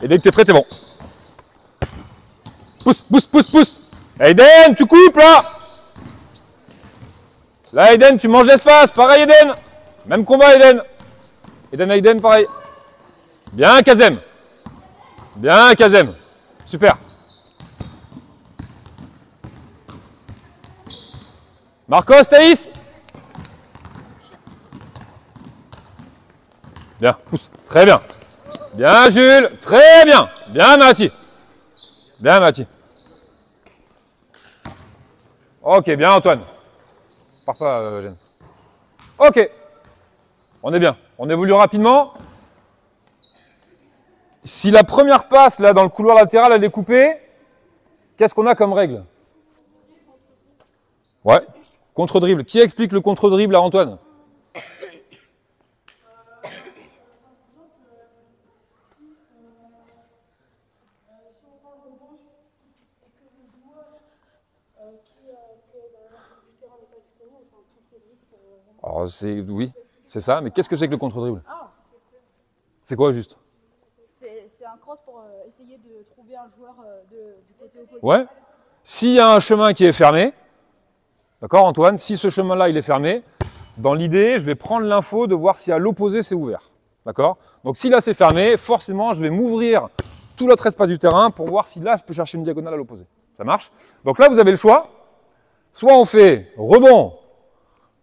Et dès que tu es prêt, t'es bon. Pousse, pousse, pousse, pousse. Eden, tu coupes là. Là, Eden, tu manges l'espace. Pareil, Eden. Même combat, Eden. Eden à Eden, pareil. Bien, Kazem. Bien, Kazem. Super. Marcos, Thaïs. Bien, pousse. Très bien. Bien, Jules. Très bien. Bien, Mathie. Bien, Mathie. Ok, bien, Antoine. Pars pas, Jeanne. Ok. On est bien. On évolue rapidement. Si la première passe, là, dans le couloir latéral, elle est coupée, qu'est-ce qu'on a comme règle? Ouais. Contre-dribble. Qui explique le contre-dribble à Antoine? Alors, oui, c'est ça, mais qu'est-ce que c'est que le contre-dribble? C'est quoi juste? C'est un cross pour essayer de trouver un joueur du côté opposé. Ouais. S'il y a un chemin qui est fermé, d'accord Antoine, si ce chemin-là il est fermé, dans l'idée, je vais prendre l'info de voir si à l'opposé c'est ouvert. D'accord? Donc si là c'est fermé, forcément je vais m'ouvrir tout l'autre espace du terrain pour voir si là je peux chercher une diagonale à l'opposé. Ça marche? Donc là vous avez le choix. Soit on fait rebond,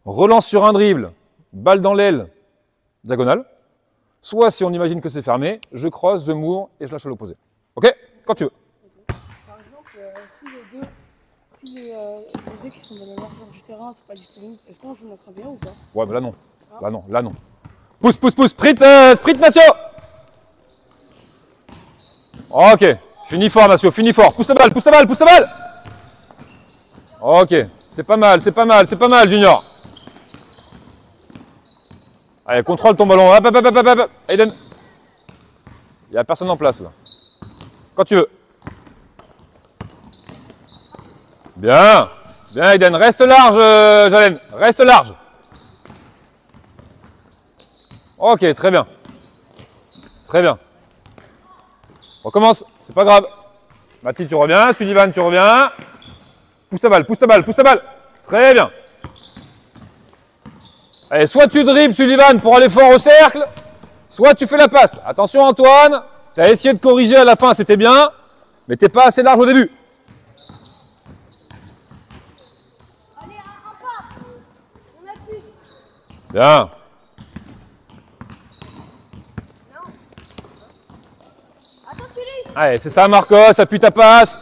relance sur un dribble, balle dans l'aile, diagonale. Soit si on imagine que c'est fermé, je crosse, je m'ouvre et je lâche à l'opposé. Ok? Quand tu veux. Par exemple, si les deux qui sont dans la largeur du terrain ne sont pas disponibles, est-ce qu'on joue notre 1v1 ou pas? Ouais, mais là non. Là non, là non. Pousse, pousse, pousse, sprint, sprint Nacio. Ok, finis fort Nacio, finis fort. Pousse la balle, pousse la balle, pousse la balle. Ok, c'est pas mal, c'est pas mal, c'est pas mal Junior. Allez, contrôle ton ballon. Hop, hop, hop, hop, hop. Aiden. Il n'y a personne en place là. Quand tu veux. Bien. Bien Aiden. Reste large, Jalen. Reste large. Ok, très bien. Très bien. On recommence. C'est pas grave. Mathilde, tu reviens. Sullivan, tu reviens. Pousse ta balle, pousse ta balle, pousse ta balle. Très bien. Allez, soit tu dribbles Sullivan pour aller fort au cercle, soit tu fais la passe. Attention Antoine, tu as essayé de corriger à la fin, c'était bien, mais tu n'es pas assez large au début. Allez, un pas. On appuie. Bien. Non. Attends, Sully. Allez, c'est ça Marcos, appuie ta passe.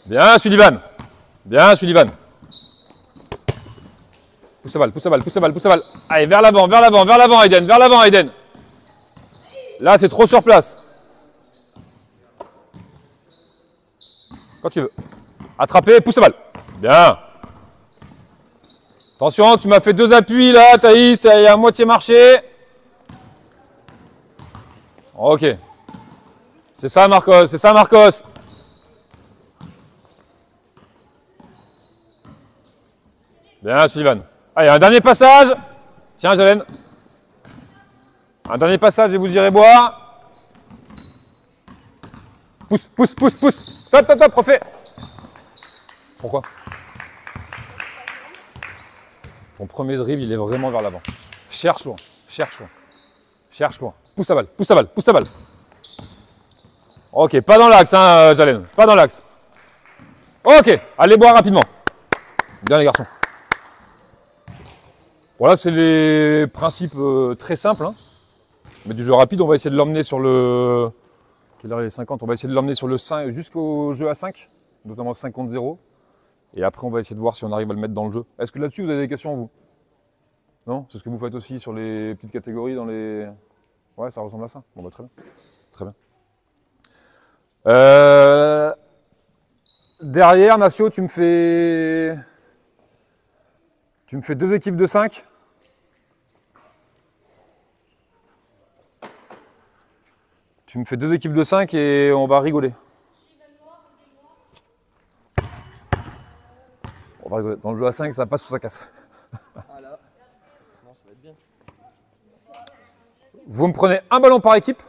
Bien Sullivan. Bien Sullivan. Pousse la balle, pousse la balle, pousse la balle, pousse la balle. Allez, vers l'avant, vers l'avant, vers l'avant Aiden, vers l'avant Aiden. Là, c'est trop sur place. Quand tu veux. Attraper, pousse la balle. Bien. Attention, tu m'as fait 2 appuis là, Thaïs, il y a à moitié marché. Ok. C'est ça Marcos, c'est ça Marcos. Bien, Sullivan. Allez, un dernier passage. Tiens, Jalen. Un dernier passage et vous irez boire. Pousse, pousse, pousse, pousse. Stop, stop, stop, refais. Pourquoi? Ton premier dribble, il est vraiment vers l'avant. Cherche loin, cherche loin. Cherche loin. Pousse la balle, pousse la balle, pousse la balle. Ok, pas dans l'axe, hein, Jalen. Pas dans l'axe. Ok, allez boire rapidement. Bien, les garçons. Voilà, c'est les principes très simples. Hein. Mais du jeu rapide, on va essayer de l'emmener sur le... Quelle heure il est 50? On va essayer de l'emmener sur le 5 jusqu'au jeu à 5, notamment 5 contre 0. Et après, on va essayer de voir si on arrive à le mettre dans le jeu. Est-ce que là-dessus, vous avez des questions, vous? Non? C'est ce que vous faites aussi sur les petites catégories dans les... Ouais, ça ressemble à ça. Bon, bah très bien. Très bien. Derrière, Nacio, tu me fais 2 équipes de 5. Tu me fais 2 équipes de 5 et on va rigoler. On va rigoler. Dans le jeu à 5, ça passe ou ça casse. Ah là, non, ça va être bien. Vous me prenez un ballon par équipe.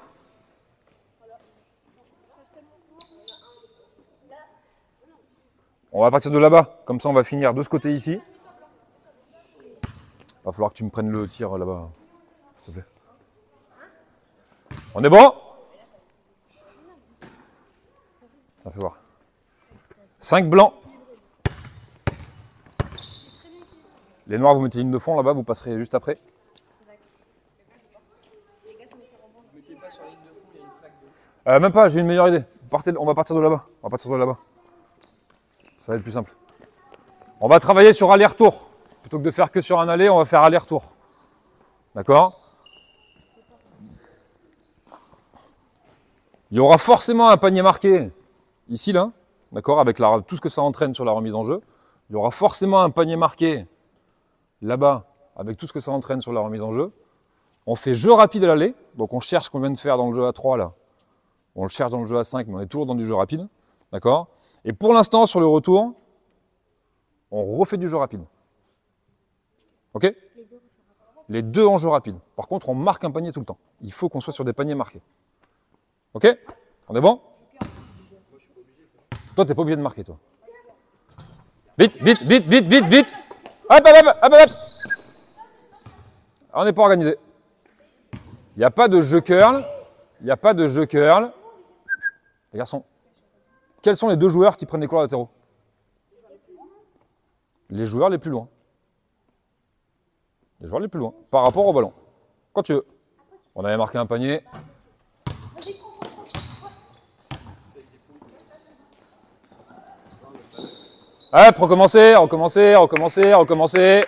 On va partir de là-bas. Comme ça, on va finir de ce côté ici. Va falloir que tu me prennes le tir là-bas, s'il te plaît. On est bon? Ça fait voir. 5 blancs. Les noirs, vous mettez ligne de fond là-bas, vous passerez juste après. Même pas, j'ai une meilleure idée. On va partir de là-bas. On va partir de là-bas. Ça va être plus simple. On va travailler sur aller-retour. Plutôt que de faire que sur un aller, on va faire aller-retour. D'accord? Il y aura forcément un panier marqué. Ici, là. D'accord? Avec tout ce que ça entraîne sur la remise en jeu. Il y aura forcément un panier marqué. Là-bas. Avec tout ce que ça entraîne sur la remise en jeu. On fait jeu rapide à l'aller. Donc on cherche ce qu'on vient de faire dans le jeu à 3 là. On le cherche dans le jeu à 5, mais on est toujours dans du jeu rapide. D'accord? Et pour l'instant, sur le retour, on refait du jeu rapide. Ok? Les deux en jeu rapide. Par contre, on marque un panier tout le temps. Il faut qu'on soit sur des paniers marqués. Ok? On est bon? Toi, t'es pas obligé de marquer, toi. Vite, vite, vite, vite, vite, vite! Hop, hop, hop, hop, hop! On n'est pas organisé. Il n'y a pas de jeu curl. Il n'y a pas de jeu curl. Les garçons, quels sont les deux joueurs qui prennent les couloirs latéraux? Les joueurs les plus loin. Les joueurs les plus loin, par rapport au ballon. Quand tu veux. On avait marqué un panier. Hop, recommencer, recommencer, recommencer, recommencer.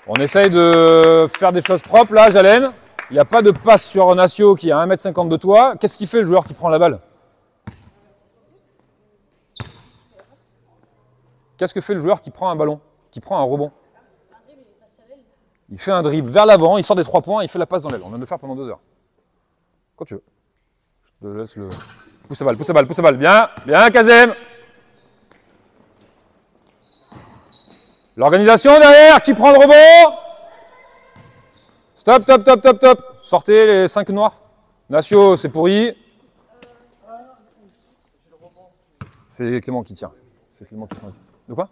On essaye de faire des choses propres là, Jalen. Il n'y a pas de passe sur un Nacio qui est à 1,50 m de toi. Qu'est-ce qu'il fait le joueur qui prend la balle? Qu'est-ce que fait le joueur qui prend un ballon, qui prend un rebond? Il fait un dribble vers l'avant, il sort des 3 points, il fait la passe dans l'aile. On vient de le faire pendant 2 heures. Quand tu veux. Je te laisse le... Pousse la balle, pousse la balle, pousse la balle. Bien, bien, Kazem. L'organisation derrière, qui prend le rebond? Stop, stop, stop, stop, stop. Sortez les 5 noirs. Nacio, c'est pourri. C'est Clément qui tient. C'est Clément qui tient. De quoi?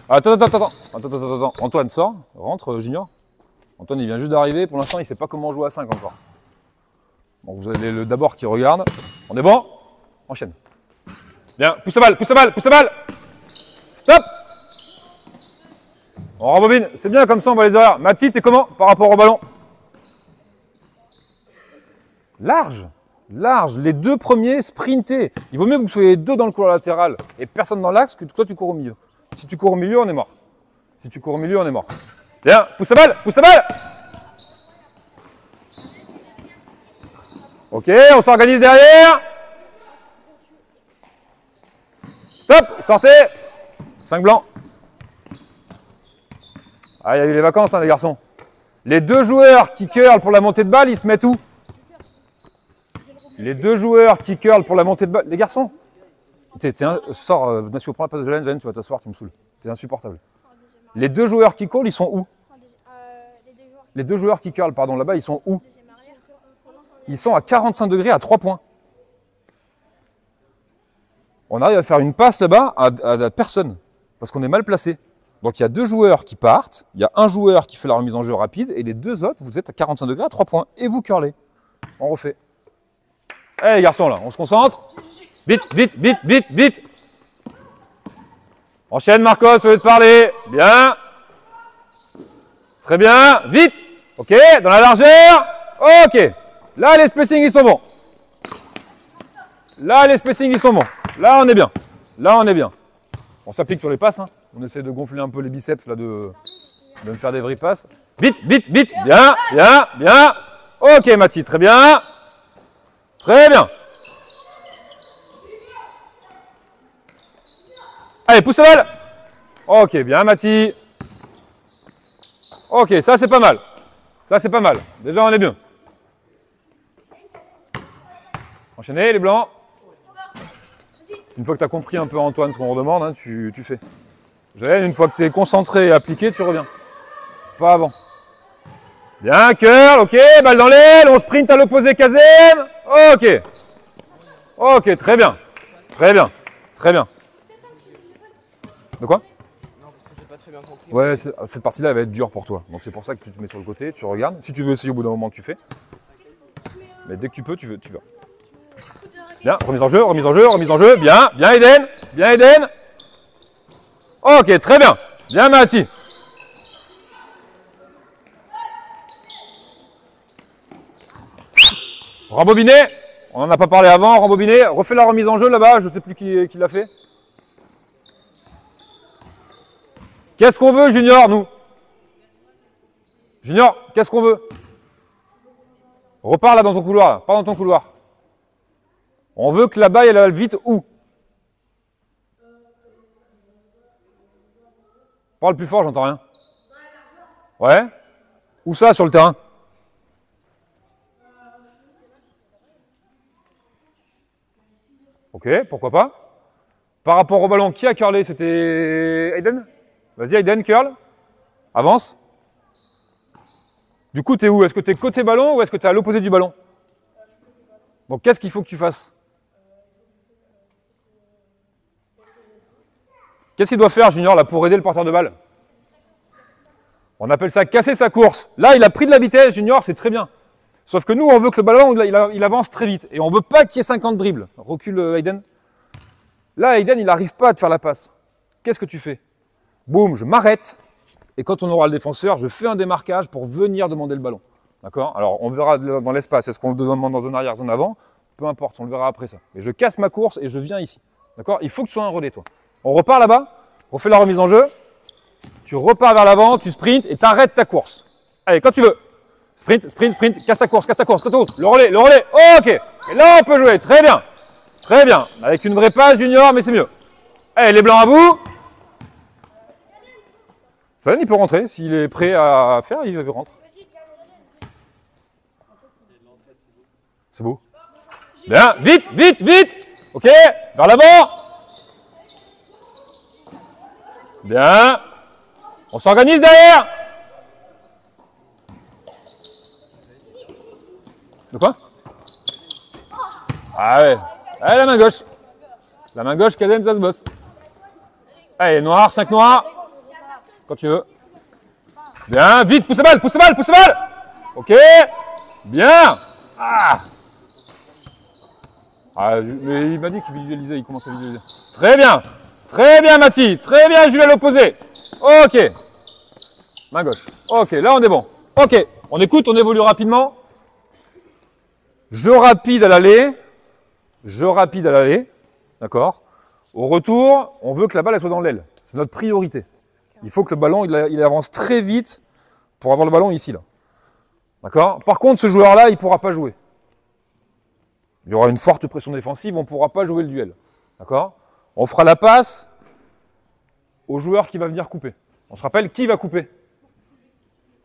Attends. Antoine sort, rentre Junior. Antoine il vient juste d'arriver, pour l'instant il ne sait pas comment jouer à 5 encore. Bon, vous avez le d'abord qui regarde. On est bon? Enchaîne. Bien, pousse la balle, pousse la balle, pousse la balle. Stop. On rembobine, c'est bien comme ça on voit les horaires. Mathis, t'es comment par rapport au ballon? Large. Large, les deux premiers sprintés. Il vaut mieux que vous soyez deux dans le couloir latéral et personne dans l'axe que toi tu cours au milieu. Si tu cours au milieu, on est mort. Si tu cours au milieu, on est mort. Bien, pousse la balle, pousse la balle. Ok, on s'organise derrière. Stop, sortez. 5 blancs. Ah, il y a eu les vacances, hein, les garçons. Les deux joueurs qui curlent pour la montée de balle, ils se mettent où? Les deux joueurs qui curlent pour la montée de balle. Les garçons, sors, Nacio, prends la place de Jalen, tu vas t'asseoir, tu me saoules. T'es insupportable. Les deux joueurs qui courent, ils sont où? Les deux joueurs qui curlent, pardon, là-bas, ils sont où? Ils sont à 45 degrés à 3 points. On arrive à faire une passe là-bas à personne, parce qu'on est mal placé. Donc il y a deux joueurs qui partent, il y a un joueur qui fait la remise en jeu rapide, et les deux autres, vous êtes à 45 degrés à 3 points, et vous curlez. On refait. Allez les garçons là, on se concentre. Vite, vite, vite, vite, vite. Enchaîne Marcos, au lieu de parler. Bien. Très bien. Vite. Ok, dans la largeur. Ok. Là les spacings ils sont bons. Là les spacings ils sont bons. Là on est bien. Là on est bien. On s'applique sur les passes. Hein. On essaie de gonfler un peu les biceps là, de me faire des vraies passes. Vite, vite, vite. Bien, bien, bien. Ok Mathis, très bien. Très bien. Allez, pousse la balle. Ok, bien Mathis. Ok, ça c'est pas mal. Ça c'est pas mal. Déjà on est bien. Enchaînez les blancs. Une fois que tu as compris un peu Antoine ce qu'on redemande, hein, tu fais. Une fois que tu es concentré et appliqué, tu reviens. Pas avant. Bien, curl, ok, balle dans l'aile, on sprint à l'opposé Kazem. Ok. Ok, très bien. Très bien. Très bien. De quoi? Non, parce que j'ai pas très bien compris. Ouais, cette partie-là, elle va être dure pour toi. Donc c'est pour ça que tu te mets sur le côté, tu regardes. Si tu veux essayer au bout d'un moment, tu fais. Mais dès que tu peux, tu vas. Bien, remise en jeu, remise en jeu, remise en jeu. Bien, bien Eden, bien Eden. Ok, très bien. Bien Mathis. Rembobiner. On n'en a pas parlé avant, rembobiner. Refais la remise en jeu là-bas, je ne sais plus qui l'a fait. Qu'est-ce qu'on veut, Junior, nous? Junior, qu'est-ce qu'on veut? Repars là dans ton couloir, là. Pas dans ton couloir. On veut que la balle, elle aille vite où? Parle plus fort, j'entends rien. Ouais? Où ça, sur le terrain? Ok, pourquoi pas? Par rapport au ballon, qui a curlé? C'était Aiden? Vas-y, Aiden, curl. Avance. Du coup, t'es où? Est-ce que t'es côté ballon ou est-ce que t'es à l'opposé du ballon? Donc, qu'est-ce qu'il faut que tu fasses? Qu'est-ce qu'il doit faire, Junior, là, pour aider le porteur de balle? On appelle ça casser sa course. Là, il a pris de la vitesse, Junior, c'est très bien. Sauf que nous, on veut que le ballon, il avance très vite. Et on ne veut pas qu'il y ait 50 dribbles. Recule, Aiden. Là, Aiden, il n'arrive pas à te faire la passe. Qu'est-ce que tu fais? Boum, je m'arrête. Et quand on aura le défenseur, je fais un démarquage pour venir demander le ballon. D'accord? Alors, on verra dans l'espace. Est-ce qu'on le demande dans zone arrière, zone avant? Peu importe, on le verra après ça. Mais je casse ma course et je viens ici. D'accord? Il faut que tu sois un relais, toi. On repart là-bas. Refais la remise en jeu. Tu repars vers l'avant, tu sprints et tu arrêtes ta course. Allez, quand tu veux. Sprint, sprint, sprint, casse ta course, casse ta course, casse ta course. Le relais, le relais. Ok. Et là, on peut jouer. Très bien. Très bien. Avec une vraie passe, Junior, mais c'est mieux. Allez, les blancs à vous. Zane, il peut rentrer. S'il est prêt à faire, il rentre. C'est beau. Bien. Vite, vite, vite. Ok. Vers l'avant. Bien. On s'organise derrière. De quoi? Ah ouais. Allez, la main gauche. La main gauche, Kadem, ça se bosse. Allez, noir, 5 noirs. Quand tu veux. Bien, vite, pousse la balle, pousse la balle, pousse la balle. Ok. Bien. Ah. Mais il m'a dit qu'il visualisait, il commence à visualiser. Très bien. Très bien, Mathis. Très bien, Jules à l'opposé. Ok. Main gauche. Ok, là on est bon. Ok. On écoute, on évolue rapidement. Jeu rapide à l'aller. Jeu rapide à l'aller. D'accord. Au retour, on veut que la balle elle soit dans l'aile. C'est notre priorité. Il faut que le ballon il avance très vite pour avoir le ballon ici. Là. D'accord. Par contre, ce joueur-là, il ne pourra pas jouer. Il y aura une forte pression défensive, on ne pourra pas jouer le duel. D'accord. On fera la passe au joueur qui va venir couper. On se rappelle qui va couper?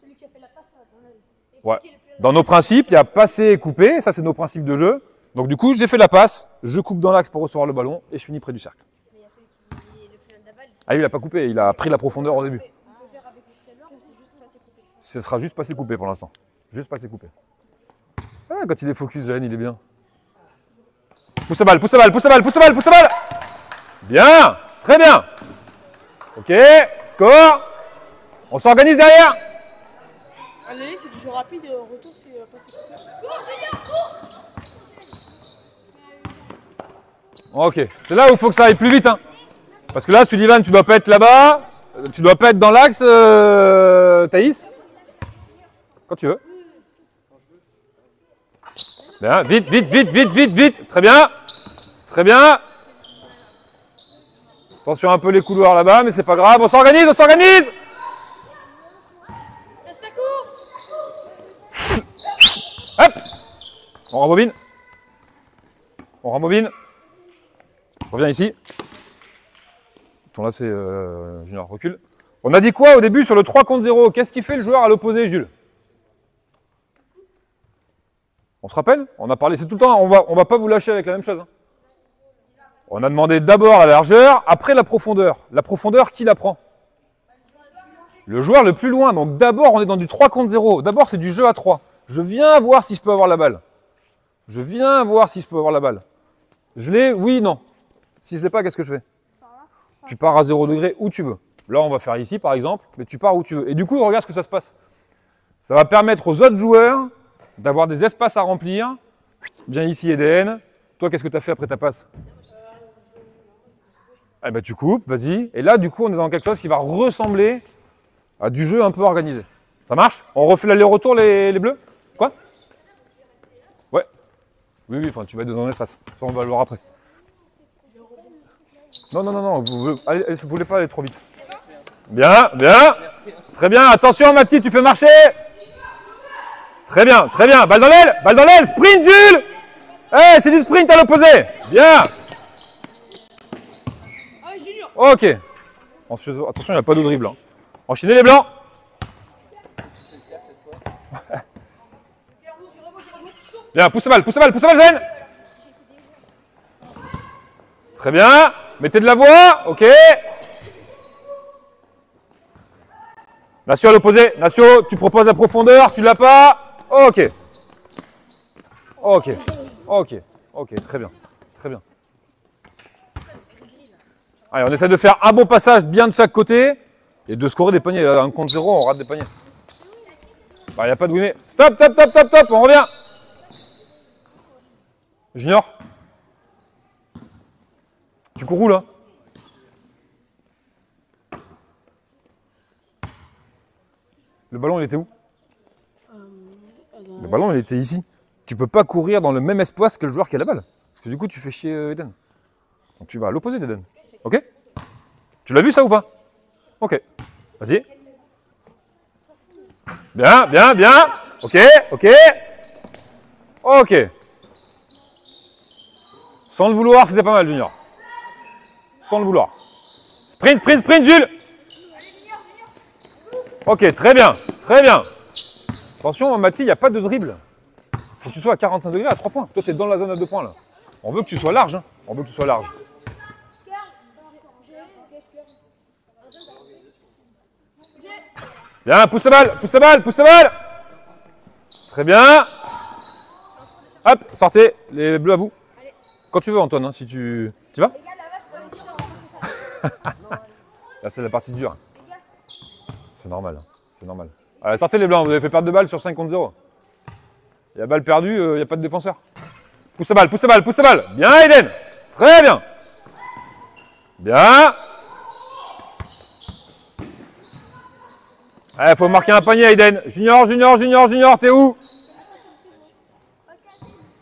Celui qui a fait la passe dans l'œil. Ouais. Dans nos principes, il y a passer et couper. Ça, c'est nos principes de jeu. Donc, du coup, j'ai fait la passe. Je coupe dans l'axe pour recevoir le ballon et je finis près du cercle. Mais il y a celui qui est le plus loin de la balle. Ah, lui, il n'a pas coupé. Il a pris la profondeur au début. On peut faire avec le trailer ou c'est juste passer coupé? Ce sera juste passer coupé pour l'instant. Juste passer coupé. Ah, quand il est focus, Jane, il est bien. Pousse la balle, pousse la balle, pousse la balle, pousse la balle, pousse la balle. Bien. Très bien. Ok. Score. On s'organise derrière. Allez, c'est du jeu rapide et au retour, c'est passer coupé. Ok. C'est là où il faut que ça aille plus vite. Hein. Parce que là, Sullivan, tu dois pas être là-bas. Tu dois pas être dans l'axe, Thaïs. Quand tu veux. Bien. Vite, vite, vite, vite, vite, vite. Très bien. Très bien. Attention un peu les couloirs là-bas, mais c'est pas grave. On s'organise, on s'organise. Reste ta course. Hop. On rembobine. On rembobine. Reviens ici. Ton là c'est Junior, recule. On a dit quoi au début sur le 3 contre 0? Qu'est-ce qui fait le joueur à l'opposé, Jules? On se rappelle? On a parlé, c'est tout le temps, on va pas vous lâcher avec la même chose. Hein. On a demandé d'abord la largeur, après la profondeur. La profondeur, qui la prend? Le joueur le plus loin. Donc d'abord, on est dans du 3 contre 0. D'abord, c'est du jeu à 3. Je viens voir si je peux avoir la balle. Je viens voir si je peux avoir la balle. Je l'ai? Oui, non. Si je l'ai pas, qu'est-ce que je fais? Tu pars à 0 degré où tu veux. Là, on va faire ici, par exemple, mais tu pars où tu veux. Et du coup, regarde ce que ça se passe. Ça va permettre aux autres joueurs d'avoir des espaces à remplir. Viens ici, Eden. Toi, qu'est-ce que tu as fait après ta passe? Eh ben, tu coupes, vas-y. Et là, du coup, on est dans quelque chose qui va ressembler à du jeu un peu organisé. Ça marche? On refait l'aller-retour, les bleus? Quoi? Ouais. Oui, oui, enfin, tu vas être dans l'espace. Ça, on va le voir après. Non, non, non, non, vous voulez pas aller trop vite. Bien, bien. Très bien. Attention, Mathis, tu fais marcher. Très bien, très bien. Balle dans l'aile, sprint, Jules. Eh, c'est du sprint à l'opposé. Bien. Ok. Attention, il n'y a pas de dribble. Hein. Enchaînez les blancs. Bien, pousse la balle, Zen. Très bien. Mettez de la voix. Ok. Nacio à l'opposé. Nacio, tu proposes la profondeur, tu l'as pas. Ok. Ok. Ok. Ok. Très bien. Très bien. Allez, on essaie de faire un bon passage bien de chaque côté et de scorer des paniers. Là, un contre 0, on rate des paniers. Il n'y a pas de winner. Stop, stop, stop, stop, stop, on revient. Junior. Tu cours où là? Le ballon, il était où? Le ballon, il était ici. Tu peux pas courir dans le même espace que le joueur qui a la balle. Parce que du coup, tu fais chier Eden. Donc tu vas à l'opposé d'Eden. Ok? Tu l'as vu ça ou pas? Ok. Vas-y. Bien, bien, bien. Ok, ok. Ok. Sans le vouloir, c'était pas mal, Junior. Sans le vouloir. Sprint, sprint, sprint, Jules. Ok, très bien, très bien. Attention, Mathis, il n'y a pas de dribble. Il faut que tu sois à 45 degrés à 3 points. Toi, tu es dans la zone à 2 points là. On veut que tu sois large. Hein. On veut que tu sois large. Bien, pousse la balle, pousse la balle, pousse la balle. Très bien. Hop, sortez, les bleus à vous. Quand tu veux, Antoine, hein, si tu... Tu vas? Là, c'est la partie dure. C'est normal, c'est normal. Allez, sortez les blancs, vous avez fait perdre de balles sur 5 contre 0. Il y a balle perdue, il n'y a pas de défenseur. Pousse la balle, pousse la balle, pousse la balle. Bien, Eden. Très bien. Bien. Il faut marquer un panier, Eden. Junior, Junior, Junior, Junior, t'es où?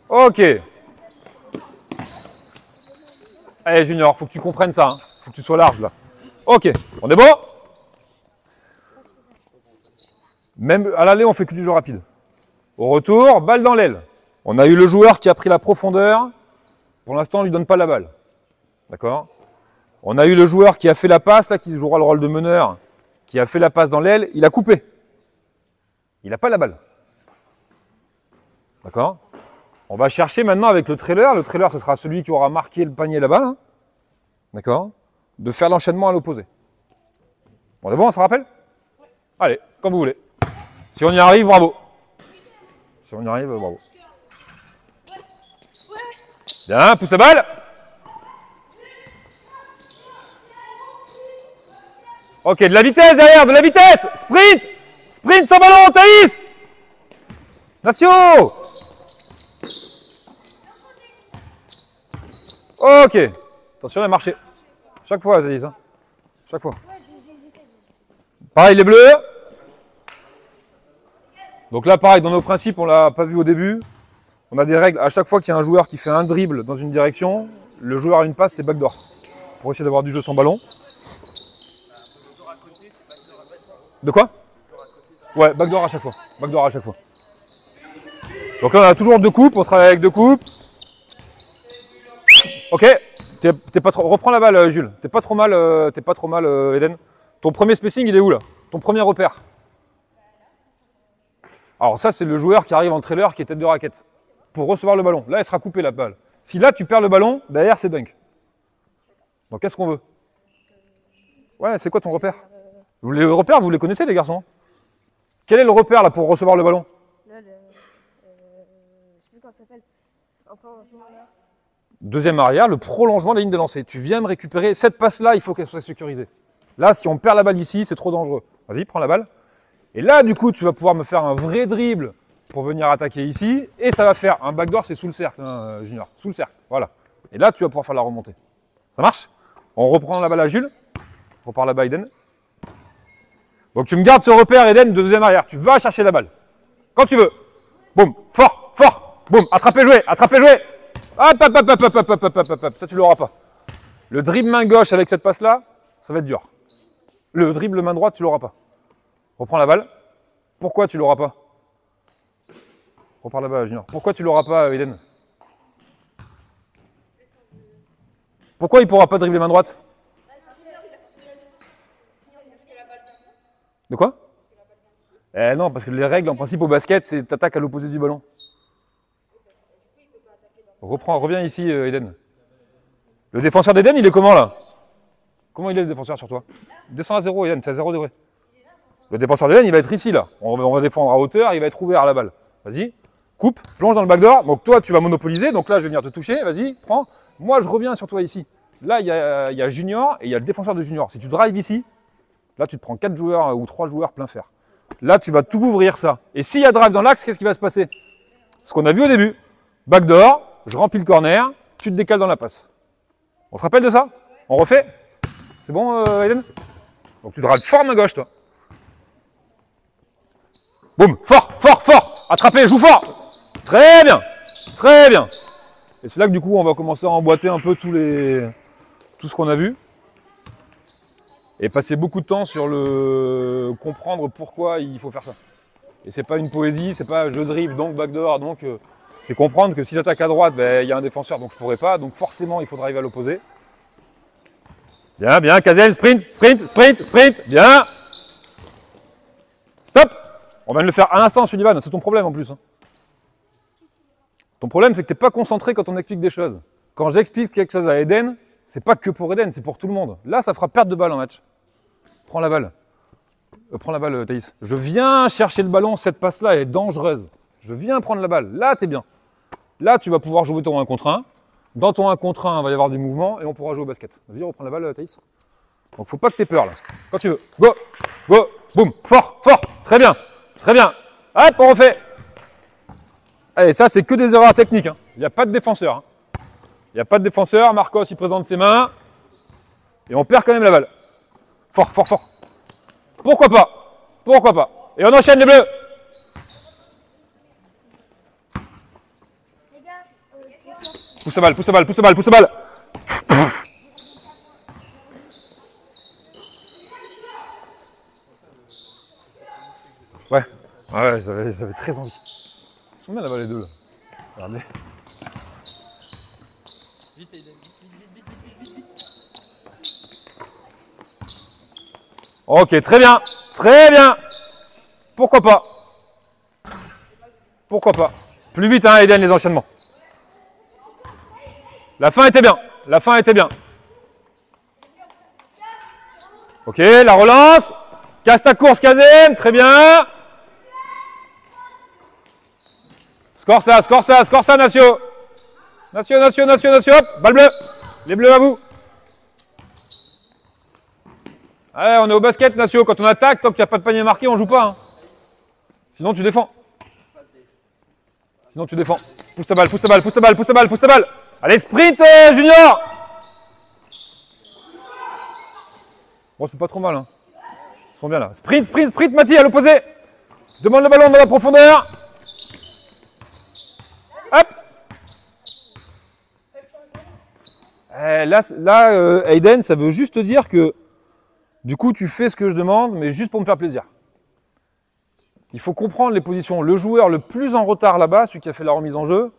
Ok. Allez, Junior, faut que tu comprennes ça. Hein. Faut que tu sois large, là. Ok, on est bon? Même à l'aller, on fait que du jeu rapide. Au retour, balle dans l'aile. On a eu le joueur qui a pris la profondeur. Pour l'instant, on ne lui donne pas la balle. D'accord? On a eu le joueur qui a fait la passe, là, qui jouera le rôle de meneur, qui a fait la passe dans l'aile. Il a coupé. Il n'a pas la balle. D'accord? On va chercher maintenant avec le trailer. Le trailer, ce sera celui qui aura marqué le panier là-bas. Hein. D'accord? De faire l'enchaînement à l'opposé. Bon, c'est bon, on se rappelle? Allez, quand vous voulez. Si on y arrive, bravo. Si on y arrive, bravo. Bien, pousse la balle. Ok, de la vitesse derrière, de la vitesse. Sprint. Sprint sans ballon, Thaïs. Nacio. Ok. Attention, elle a marché. Chaque fois, Thaïs. Hein. Chaque fois. Pareil, les bleus. Donc là, pareil, dans nos principes, on ne l'a pas vu au début. On a des règles. À chaque fois qu'il y a un joueur qui fait un dribble dans une direction, le joueur a une passe, c'est backdoor. Pour essayer d'avoir du jeu sans ballon. De quoi? Ouais, backdoor à chaque fois. Backdoor à chaque fois. Donc là, on a toujours 2 coupes. On travaille avec 2 coupes. Ok. T'es pas trop... Reprends la balle, Jules. T'es pas trop mal, Eden. Ton premier spacing, il est où là? Ton premier repère? Alors ça, c'est le joueur qui arrive en trailer qui est tête de raquette. Pour recevoir le ballon. Là, elle sera coupée la balle. Si là, tu perds le ballon, derrière, c'est dunk. Donc, qu'est-ce qu'on veut? Ouais, c'est quoi ton repère? Les repères, vous les connaissez, les garçons? Quel est le repère là pour recevoir le ballon? Là, je sais plus comment ça s'appelle. Enfin, Deuxième arrière, le prolongement de la ligne de lancer. Tu viens me récupérer. Cette passe-là, il faut qu'elle soit sécurisée. Là, si on perd la balle ici, c'est trop dangereux. Vas-y, prends la balle. Et là, du coup, tu vas pouvoir me faire un vrai dribble pour venir attaquer ici. Et ça va faire un backdoor, c'est sous le cercle, hein, Junior. Sous le cercle, voilà. Et là, tu vas pouvoir faire la remontée. Ça marche? On reprend la balle à Jules. On repart là-bas, Eden. Donc, tu me gardes ce repère, Eden, de deuxième arrière. Tu vas chercher la balle. Quand tu veux. Boum, fort, fort. Boum, attrapez, jouez, attrapez, jouez. Hop, hop, hop, hop, hop, hop, hop, hop, hop, hop. Ça, tu l'auras pas. Le dribble main gauche avec cette passe-là, ça va être dur. Le dribble main droite, tu l'auras pas. Reprends la balle. Pourquoi tu l'auras pas? Repars là-bas, Junior. Pourquoi tu l'auras pas, Eden? Pourquoi il pourra pas dribbler main droite? De quoi? Non, parce que les règles, en principe, au basket, c'est t'attaques à l'opposé du ballon. Reviens ici, Eden. Le défenseur d'Eden, il est comment, là? Comment il est, le défenseur, sur toi? Descends à 0, Eden, t'es à 0 degré. Le défenseur d'Eden, il va être ici, là. On va défendre à hauteur, il va être ouvert à la balle. Vas-y, coupe, plonge dans le backdoor. Donc toi, tu vas monopoliser. Donc là, je vais venir te toucher. Vas-y, prends. Moi, je reviens sur toi ici. Là, il y a Junior et il y a le défenseur de Junior. Si tu drives ici, là, tu te prends 4 joueurs ou 3 joueurs plein fer. Là, tu vas tout ouvrir ça. Et s'il y a drive dans l'axe, qu'est-ce qui va se passer? Ce qu'on a vu au début. Backdoor, je remplis le corner, tu te décales dans la passe. On se rappelle de ça? On refait? C'est bon, Eden? Donc tu drives fort main gauche, toi. Boum, fort, fort, fort. Attrapez, joue fort. Très bien, très bien. Et c'est là que du coup, on va commencer à emboîter un peu tout ce qu'on a vu. Et passer beaucoup de temps sur le comprendre pourquoi il faut faire ça. Et c'est pas une poésie, c'est pas je dribble, donc backdoor, donc c'est comprendre que si j'attaque à droite, ben, y a un défenseur, donc je pourrais pas, donc forcément il faut driver à l'opposé. Bien, bien, Kazem, sprint, sprint, sprint, sprint, bien. Stop. On vient de le faire à l'instant, Sullivan, c'est ton problème en plus. Hein. Ton problème, c'est que tu n'es pas concentré quand on explique des choses. Quand j'explique quelque chose à Eden, c'est pas que pour Eden, c'est pour tout le monde. Là, ça fera perdre de balle en match. Prends la balle. Prends la balle, Thaïs. Je viens chercher le ballon, cette passe-là est dangereuse. Je viens prendre la balle. Là, tu es bien. Là, tu vas pouvoir jouer ton 1 contre 1. Dans ton 1 contre 1, il va y avoir du mouvement et on pourra jouer au basket. Vas-y, reprends la balle, Thaïs. Donc, faut pas que tu aies peur, là. Quand tu veux. Go, go, boum, fort, fort. Très bien, très bien. Hop, on refait. Allez, ça, c'est que des erreurs techniques. Hein. Il n'y a pas de défenseur. Hein. Il n'y a pas de défenseur. Marcos, il présente ses mains. Et on perd quand même la balle. Fort, fort, fort. Pourquoi pas? Pourquoi pas? Et on enchaîne les bleus. Pousse la balle, pousse la balle, pousse la balle, pousse la balle. Ouais, ouais, ils avaient très envie. Ils sont bien là-bas les deux. Là. Regardez. Vite, Aiden, vite. Ok, très bien, très bien. Pourquoi pas? Pourquoi pas? Plus vite, hein, Eden, les enchaînements. La fin était bien, la fin était bien. Ok, la relance. Casse ta course, Kazem, très bien. Score ça, Nacio. Nacio, hop, balle bleue. Les bleus à vous. Allez, on est au basket, Nacio. Quand on attaque, tant qu'il n'y a pas de panier marqué, on joue pas. Hein. Sinon, tu défends. Sinon, tu défends. Pousse ta balle, pousse ta balle, pousse ta balle, pousse ta balle, pousse ta balle. Allez, sprint, Junior. Bon, c'est pas trop mal. Hein. Ils sont bien là. Sprint, sprint, sprint, Mathis, à l'opposé. Demande le ballon dans la profondeur. Hop. Là, Aiden, ça veut juste dire que du coup, tu fais ce que je demande, mais juste pour me faire plaisir. Il faut comprendre les positions. Le joueur le plus en retard là-bas, celui qui a fait la remise en jeu,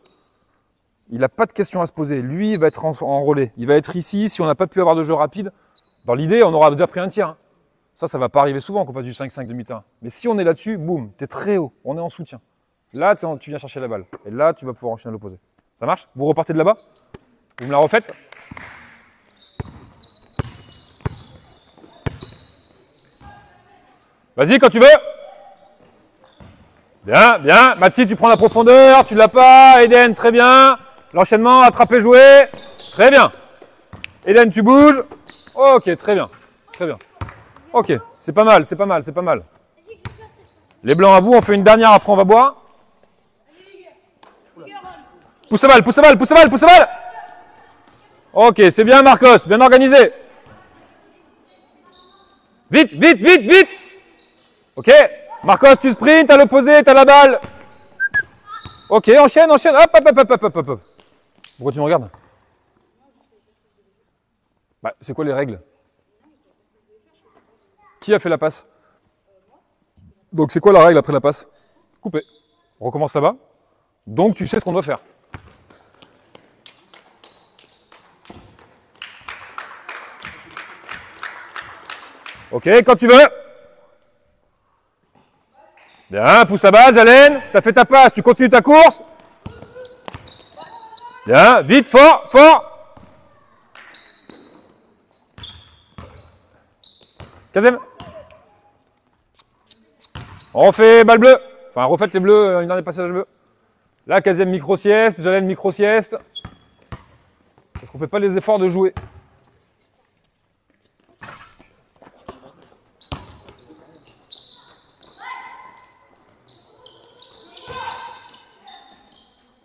il n'a pas de questions à se poser. Lui, il va être en relais. Il va être ici. Si on n'a pas pu avoir de jeu rapide, dans l'idée, on aura déjà pris un tir. Hein. Ça va pas arriver souvent qu'on fasse du 5-5 demi-terrain. Mais si on est là-dessus, boum, tu es très haut. On est en soutien. Là, tu viens chercher la balle. Et là, tu vas pouvoir enchaîner à l'opposé. Ça marche? Vous repartez de là-bas? Vous me la refaites? Vas-y, quand tu veux. Bien, bien. Mathis, tu prends la profondeur. Tu l'as pas. Eden, très bien. L'enchaînement, attraper, jouer. Très bien. Eden, tu bouges. Ok, très bien. Très bien. Ok, c'est pas mal, c'est pas mal, c'est pas mal. Les blancs à vous, on fait une dernière, après on va boire. Pousse la balle, pousse la balle, pousse la balle, pousse la balle. Ok, c'est bien Marcos, bien organisé. Vite, vite, vite, vite. Ok, Marcos, tu sprints, à l'opposé, t'as la balle. Ok, enchaîne, enchaîne. Hop, hop, hop, hop, hop, hop. Pourquoi tu me regardes? Bah, c'est quoi les règles? Qui a fait la passe? Donc c'est quoi la règle après la passe? Couper. On recommence là-bas. Donc tu sais ce qu'on doit faire. Ok, quand tu veux. Bien, pousse à balle, Jalen. Tu as fait ta passe, tu continues ta course. Bien, vite, fort, fort. Kazem. On refait balle bleue. Enfin, refaites les bleus, une dernière passage bleu. Là, Kazem micro-sieste, Jalen micro-sieste. Parce qu'on ne fait pas les efforts de jouer.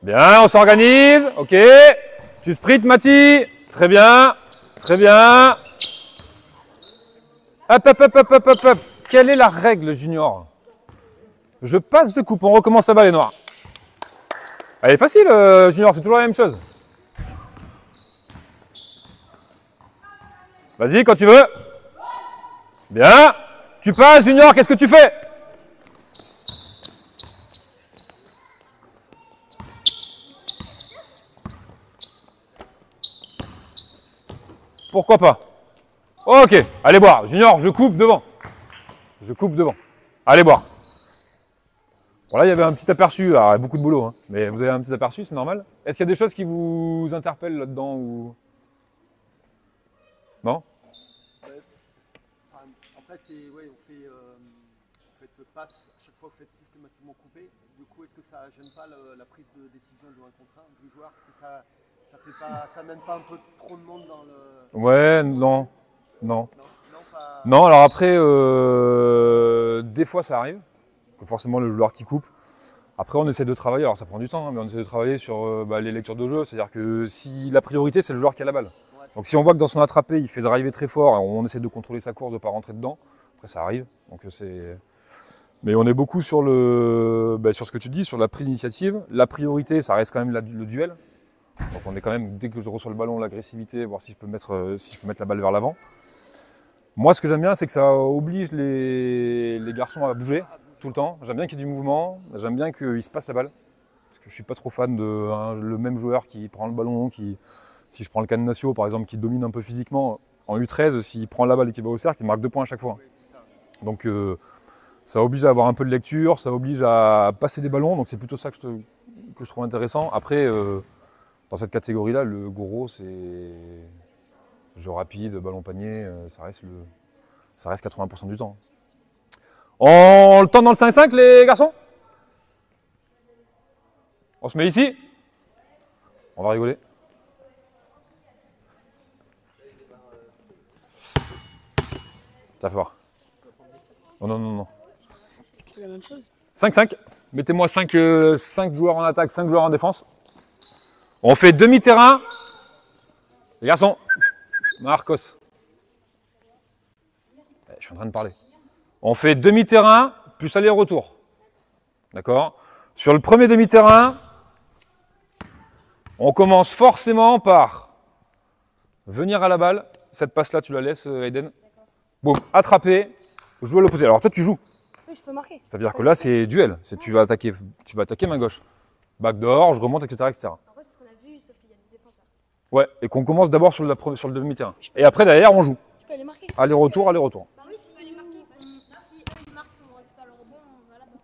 Bien, on s'organise. Ok. Tu sprints, Mathis. Très bien. Très bien. Hop, hop, hop, hop, hop, hop, hop. Quelle est la règle, Junior? Je passe, je coupe. On recommence à bas, les noirs. Elle est facile, Junior. C'est toujours la même chose. Vas-y, quand tu veux. Bien. Tu passes, Junior. Qu'est-ce que tu fais? Pourquoi pas? Ok, allez boire. Junior, je coupe devant. Je coupe devant. Allez boire. Bon là, il y avait un petit aperçu. Alors, il y a beaucoup de boulot, hein. Mais vous avez un petit aperçu, c'est normal. Est-ce qu'il y a des choses qui vous interpellent là-dedans ou... Non? Après, c'est, ouais, on fait passe, à chaque fois vous faites systématiquement couper. Du coup, est-ce que ça gêne pas la prise de décision de 1 contre 1 du joueur? Est-ce que ça mène pas un peu trop de monde dans le... Ouais, non. Non. Pas... Non, alors après, des fois ça arrive. Forcément, le joueur qui coupe. Après, on essaie de travailler. Alors, ça prend du temps, hein, mais on essaie de travailler sur les lectures de jeu. C'est-à-dire que si la priorité, c'est le joueur qui a la balle. Ouais, donc, si on voit que dans son attrapé, il fait driver très fort, on essaie de contrôler sa course, de ne pas rentrer dedans. Après, ça arrive. Donc, mais on est beaucoup sur sur ce que tu dis, sur la prise d'initiative. La priorité, ça reste quand même le duel. Donc, on est quand même, dès que je reçois le ballon, l'agressivité, voir si je peux mettre la balle vers l'avant. Moi, ce que j'aime bien, c'est que ça oblige les garçons à bouger tout le temps. J'aime bien qu'il y ait du mouvement, j'aime bien qu'il se passe la balle. Parce que je ne suis pas trop fan de le même joueur qui prend le ballon, si je prends le Cannacio par exemple, qui domine un peu physiquement, en U13, s'il prend la balle et qu'il va au cercle, il marque 2 points à chaque fois. Donc ça oblige à avoir un peu de lecture, ça oblige à passer des ballons, donc c'est plutôt ça que je trouve intéressant. Après, dans cette catégorie-là, le gros, c'est jeu rapide, ballon panier, ça reste 80% du temps. On le tente dans le 5-5, les garçons? On se met ici? On va rigoler. Ça fait voir. Non, non, non, non. C'est la même chose. 5-5. Mettez-moi 5 joueurs en attaque, 5 joueurs en défense. On fait demi-terrain. Les garçons. Marcos. Je suis en train de parler. On fait demi-terrain plus aller-retour. D'accord? Sur le premier demi-terrain, on commence forcément par venir à la balle. Cette passe-là, tu la laisses, Eden. Boum, attraper, jouer à l'opposé. Alors toi, tu joues. Oui, je peux marquer. Ça veut dire que là, c'est duel. Tu vas attaquer main gauche. Backdoor, je remonte, etc. etc. En fait, c'est ce qu'on a vu, sauf qu'il y a des défenseurs. Ouais, et qu'on commence d'abord sur le demi-terrain. Et après, derrière, on joue. Je peux aller marquer. Aller-retour, aller-retour. Bah oui, s'il peut les marquer. Si eux ils marquent, on récupère le rebond, on va là-bas.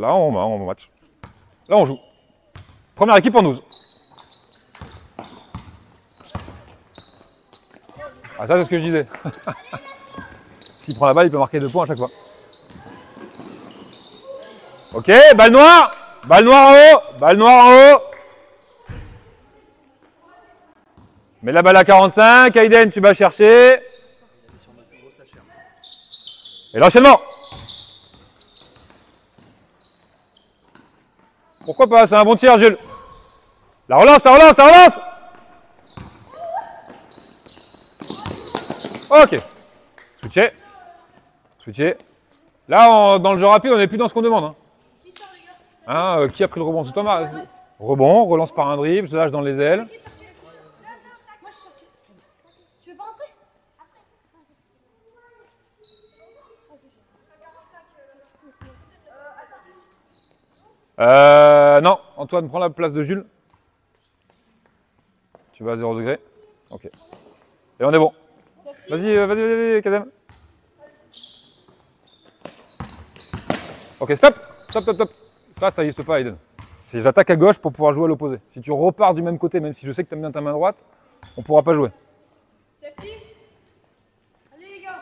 Là, on match. Là, on joue. Première équipe en 12. Ah, ça, c'est ce que je disais. S'il prend la balle, il peut marquer 2 points à chaque fois. Ok, balle noire. Balle noire en haut. Balle noire en haut. Mets la balle à 45. Aiden, tu vas chercher. Et l'enchaînement. Pourquoi pas? C'est un bon tir, Jules. La relance, la relance, la relance. Ok. Switcher. Switcher. Là, dans le jeu rapide, on n'est plus dans ce qu'on demande. Hein, qui a pris le rebond? C'est toi, Marc. Rebond, relance par un dribble, se lâche dans les ailes. Tu veux pas rentrer? Non, Antoine, prends la place de Jules. Tu vas à 0 degré. Ok. Et on est bon. Vas-y, vas-y, Kazem. Ok, stop. Stop, stop, stop. Ça n'existe pas, Aiden. C'est j'attaque à gauche pour pouvoir jouer à l'opposé. Si tu repars du même côté, même si je sais que tu aimes bien ta main droite, on ne pourra pas jouer. Safety. Allez les gars.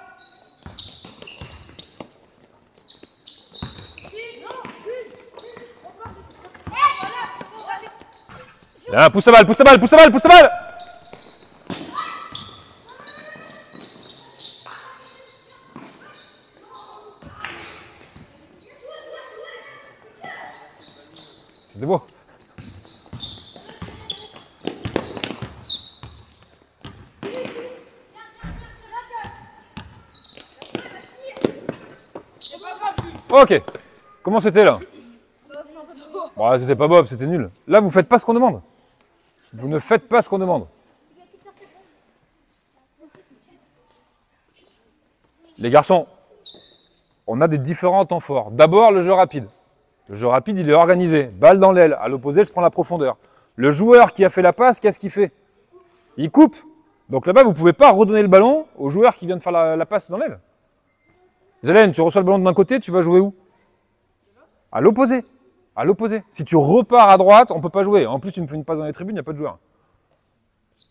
Bien, pousse la balle, pousse la balle, pousse la balle, pousse la balle. C'est beau. Ok. Comment c'était là? Bon, c'était pas bof, c'était nul. Là, vous faites pas ce qu'on demande. Vous ne faites pas ce qu'on demande. Les garçons, on a des différents temps forts. D'abord, le jeu rapide. Le jeu rapide, il est organisé. Balle dans l'aile. À l'opposé, je prends la profondeur. Le joueur qui a fait la passe, qu'est-ce qu'il fait? Il coupe. Donc là-bas, vous ne pouvez pas redonner le ballon au joueur qui vient de faire la passe dans l'aile. Zélène, tu reçois le ballon d'un côté, tu vas jouer où? À l'opposé. À l'opposé. Si tu repars à droite, on ne peut pas jouer. En plus, tu me fais une passe dans les tribunes, il n'y a pas de joueur.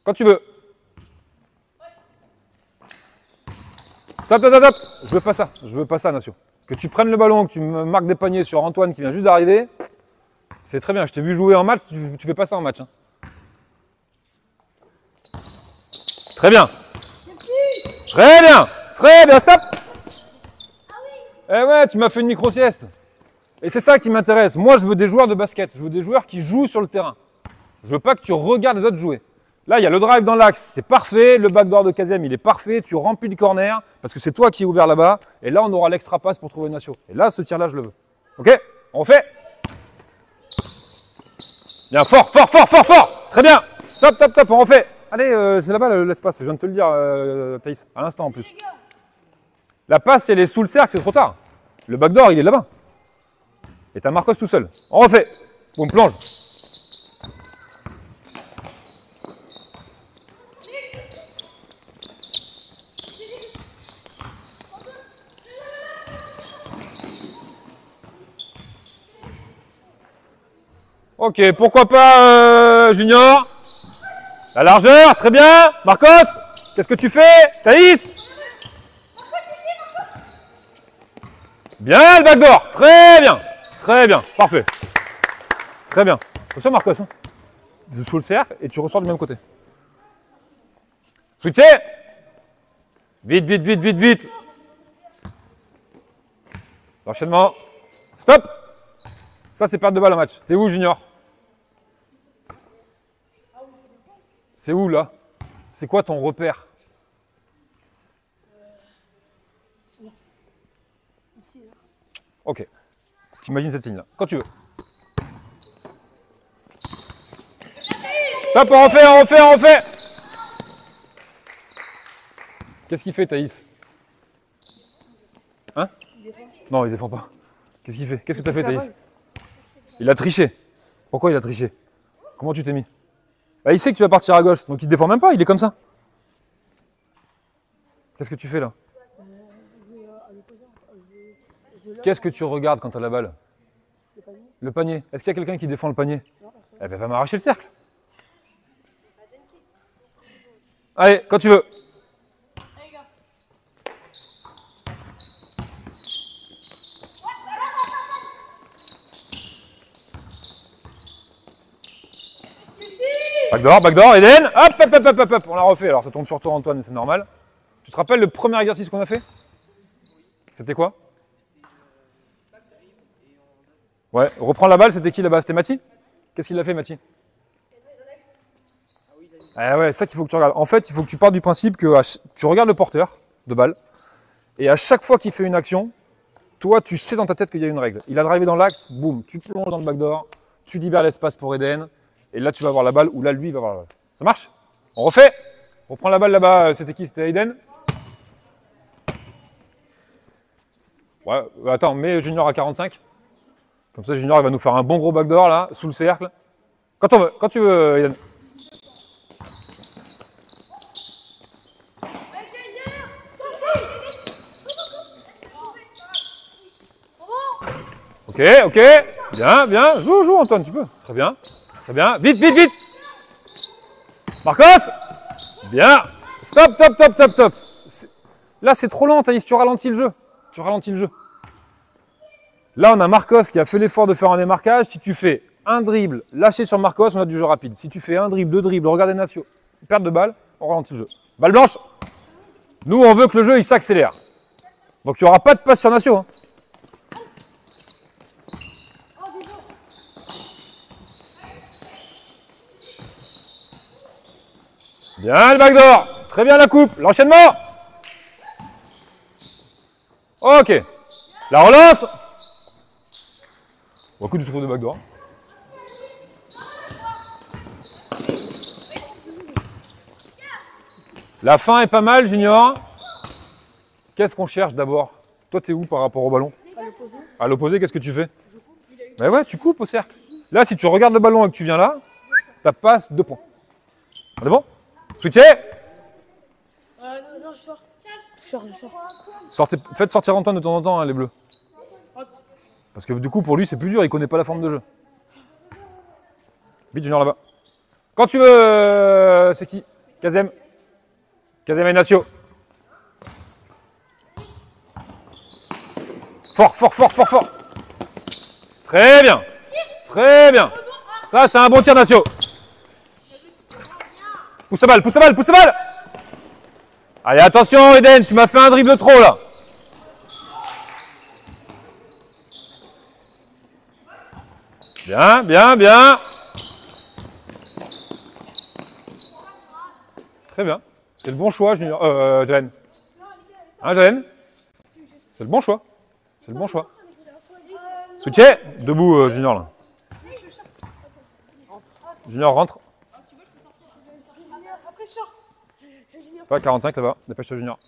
Quand tu veux. Stop, stop, stop. Je veux pas ça. Je veux pas ça, Natio. Que tu prennes le ballon, que tu me marques des paniers sur Antoine qui vient juste d'arriver, c'est très bien. Je t'ai vu jouer en match, tu fais pas ça en match. Hein. Très bien. Très bien. Très bien, stop. Eh ouais, tu m'as fait une micro-sieste. Et c'est ça qui m'intéresse. Moi, je veux des joueurs de basket. Je veux des joueurs qui jouent sur le terrain. Je veux pas que tu regardes les autres jouer. Là, il y a le drive dans l'axe, c'est parfait. Le backdoor de Kazem, il est parfait. Tu remplis le corner parce que c'est toi qui es ouvert là-bas. Et là, on aura l'extra passe pour trouver Natio. Et là, ce tir-là, je le veux. Ok? On refait. Bien, fort, fort, fort, fort, fort. Très bien. Stop, stop, stop, on refait. Allez, c'est là-bas l'espace. Je viens de te le dire, Thaïs, à l'instant en plus. La passe, si elle est sous le cercle, c'est trop tard. Le backdoor, il est là-bas. Et t'as Marcos tout seul. On refait. Boum, plonge. Ok, pourquoi pas Junior? La largeur, très bien. Marcos, qu'est-ce que tu fais? Thaïs? Bien le backdoor, très bien. Très bien, parfait. Très bien. Attention Marcos. Hein. Sous le cercle et tu ressors du même côté. Switcher. Vite, vite, vite, vite, vite. L'enchaînement. Stop. Ça, c'est perte de balle en match. T'es où, Junior? C'est où, là? C'est quoi ton repère? Ok. T'imagines cette ligne-là. Quand tu veux. Stop, on refait, on refait, on refait. Qu'est-ce qu'il fait, Thaïs? Hein? Non, il défend pas. Qu'est-ce qu'il fait? Qu'est-ce que t'as fait, Thaïs? Il a triché. Pourquoi il a triché? Comment tu t'es mis? Bah, il sait que tu vas partir à gauche, donc il ne défend même pas, il est comme ça. Qu'est-ce que tu fais là? Qu'est-ce que tu regardes quand tu as la balle? Le panier. Est-ce qu'il y a quelqu'un qui défend le panier? Eh ben, va m'arracher le cercle. Allez, quand tu veux. Backdoor, Eden. Hop, hop, hop, hop, hop, hop. On l'a refait. Alors ça tombe sur toi, Antoine, c'est normal. Tu te rappelles le premier exercice qu'on a fait? C'était quoi? Ouais, reprends la balle, c'était qui là-bas? C'était Mathis? Qu'est-ce qu'il a fait, Mathis? Ah ouais, c'est ça qu'il faut que tu regardes. En fait, il faut que tu partes du principe que tu regardes le porteur de balle et à chaque fois qu'il fait une action, toi, tu sais dans ta tête qu'il y a une règle. Il a drivé dans l'axe, boum, tu plonges dans le backdoor, tu libères l'espace pour Eden et là, tu vas avoir la balle ou là, lui, il va avoir la balle. Ça marche? On refait? On reprend la balle là-bas. C'était qui? C'était Eden? Ouais, attends, mets Junior à 45. Comme ça, Junior, il va nous faire un bon gros backdoor là, sous le cercle. Quand on veut, quand tu veux, Eden. Ok, ok. Bien, bien. Joue, Antoine, tu peux. Très bien. Très bien. Vite, vite, vite. Marcos. Bien. Stop, stop, stop, stop, stop. Là, c'est trop lent, Thaïs. Tu ralentis le jeu. Tu ralentis le jeu. Là, on a Marcos qui a fait l'effort de faire un démarquage. Si tu fais un dribble, lâché sur Marcos, on a du jeu rapide. Si tu fais un dribble, deux dribbles, regardez Nacio, perte de balle, on ralentit le jeu. Balle blanche. Nous, on veut que le jeu il s'accélère. Donc, il n'y aura pas de passe sur Nacio. Hein. Bien le backdoor. Très bien la coupe. L'enchaînement. Ok. La relance. Bon, coup du tour de backdoor. La fin est pas mal, Junior. Qu'est-ce qu'on cherche d'abord? Toi, t'es où par rapport au ballon? À l'opposé, qu'est-ce que tu fais? Ben ouais, tu coupes au cercle. Là, si tu regardes le ballon et que tu viens là, ta passe 2 points. C'est bon? Switcher. Non, je sors. Faites sortir Antoine de temps en temps, hein, les bleus. Parce que du coup, pour lui, c'est plus dur, il connaît pas la forme de jeu. Vite, Junior, là-bas. Quand tu veux, c'est qui? Kazem. Kazem et Nacio. Fort, fort, fort, fort, fort. Très bien. Très bien. Ça, c'est un bon tir, Nacio. Pousse la balle, pousse la balle, pousse la balle. Allez, attention, Eden, tu m'as fait un dribble de trop, là. Bien, bien, bien. Très bien. C'est le bon choix, Junior. Jalen. Hein, Jalen? C'est le bon choix. C'est le bon choix. Switcher. Debout, Junior, là. Junior, rentre. Pas 45 là-bas. Dépêche-toi, Junior.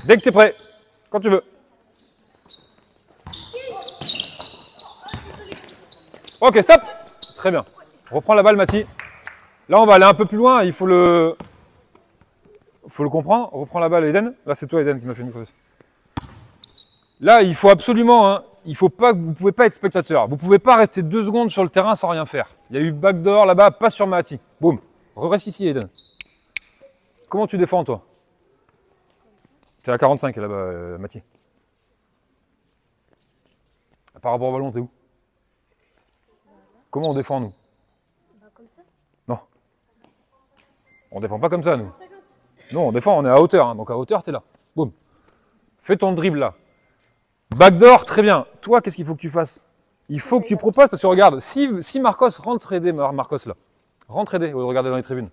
Dès que tu es prêt. Quand tu veux. Ok, stop. Très bien. Reprends la balle, Mathis. Là, on va aller un peu plus loin. Il faut le comprendre. Reprends la balle, Eden. Là, c'est toi, Eden, qui m'a fait une faute. Là, il faut absolument... Hein, vous ne pouvez pas être spectateur. Vous ne pouvez pas rester 2 secondes sur le terrain sans rien faire. Il y a eu backdoor là-bas, pas sur Mathis. Boum. Reste ici, Eden. Comment tu défends, toi? T'es à 45 là-bas, Mathis. Par rapport au ballon, t'es où? Comment on défend, nous? Comme ça. Non. On défend pas comme ça, nous. Non, on défend, on est à hauteur. Hein, donc à hauteur, t'es là. Boum. Fais ton dribble là. Backdoor, très bien. Toi, qu'est-ce qu'il faut que tu fasses? Il faut que tu proposes, parce que regarde, si Marcos rentre aider Marcos là. Rentre aider, regardez dans les tribunes.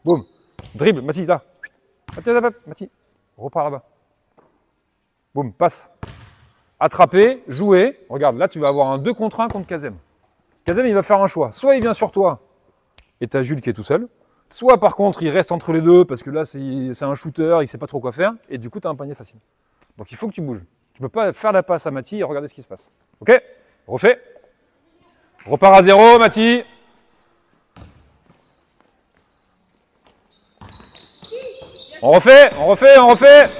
Boum. Dribble, Mathis, là. Mathis, repars là-bas. Boum, passe. Attraper, jouer. Regarde, là, tu vas avoir un 2 contre 1 contre Kazem. Kazem, il va faire un choix. Soit il vient sur toi et t'as Jules qui est tout seul. Soit, par contre, il reste entre les deux parce que là, c'est un shooter, il sait pas trop quoi faire. Et du coup, tu as un panier facile. Donc, il faut que tu bouges. Tu peux pas faire la passe à Mathis et regarder ce qui se passe. Ok? Refais. Repars à 0, Mathis. On refait, on refait, on refait.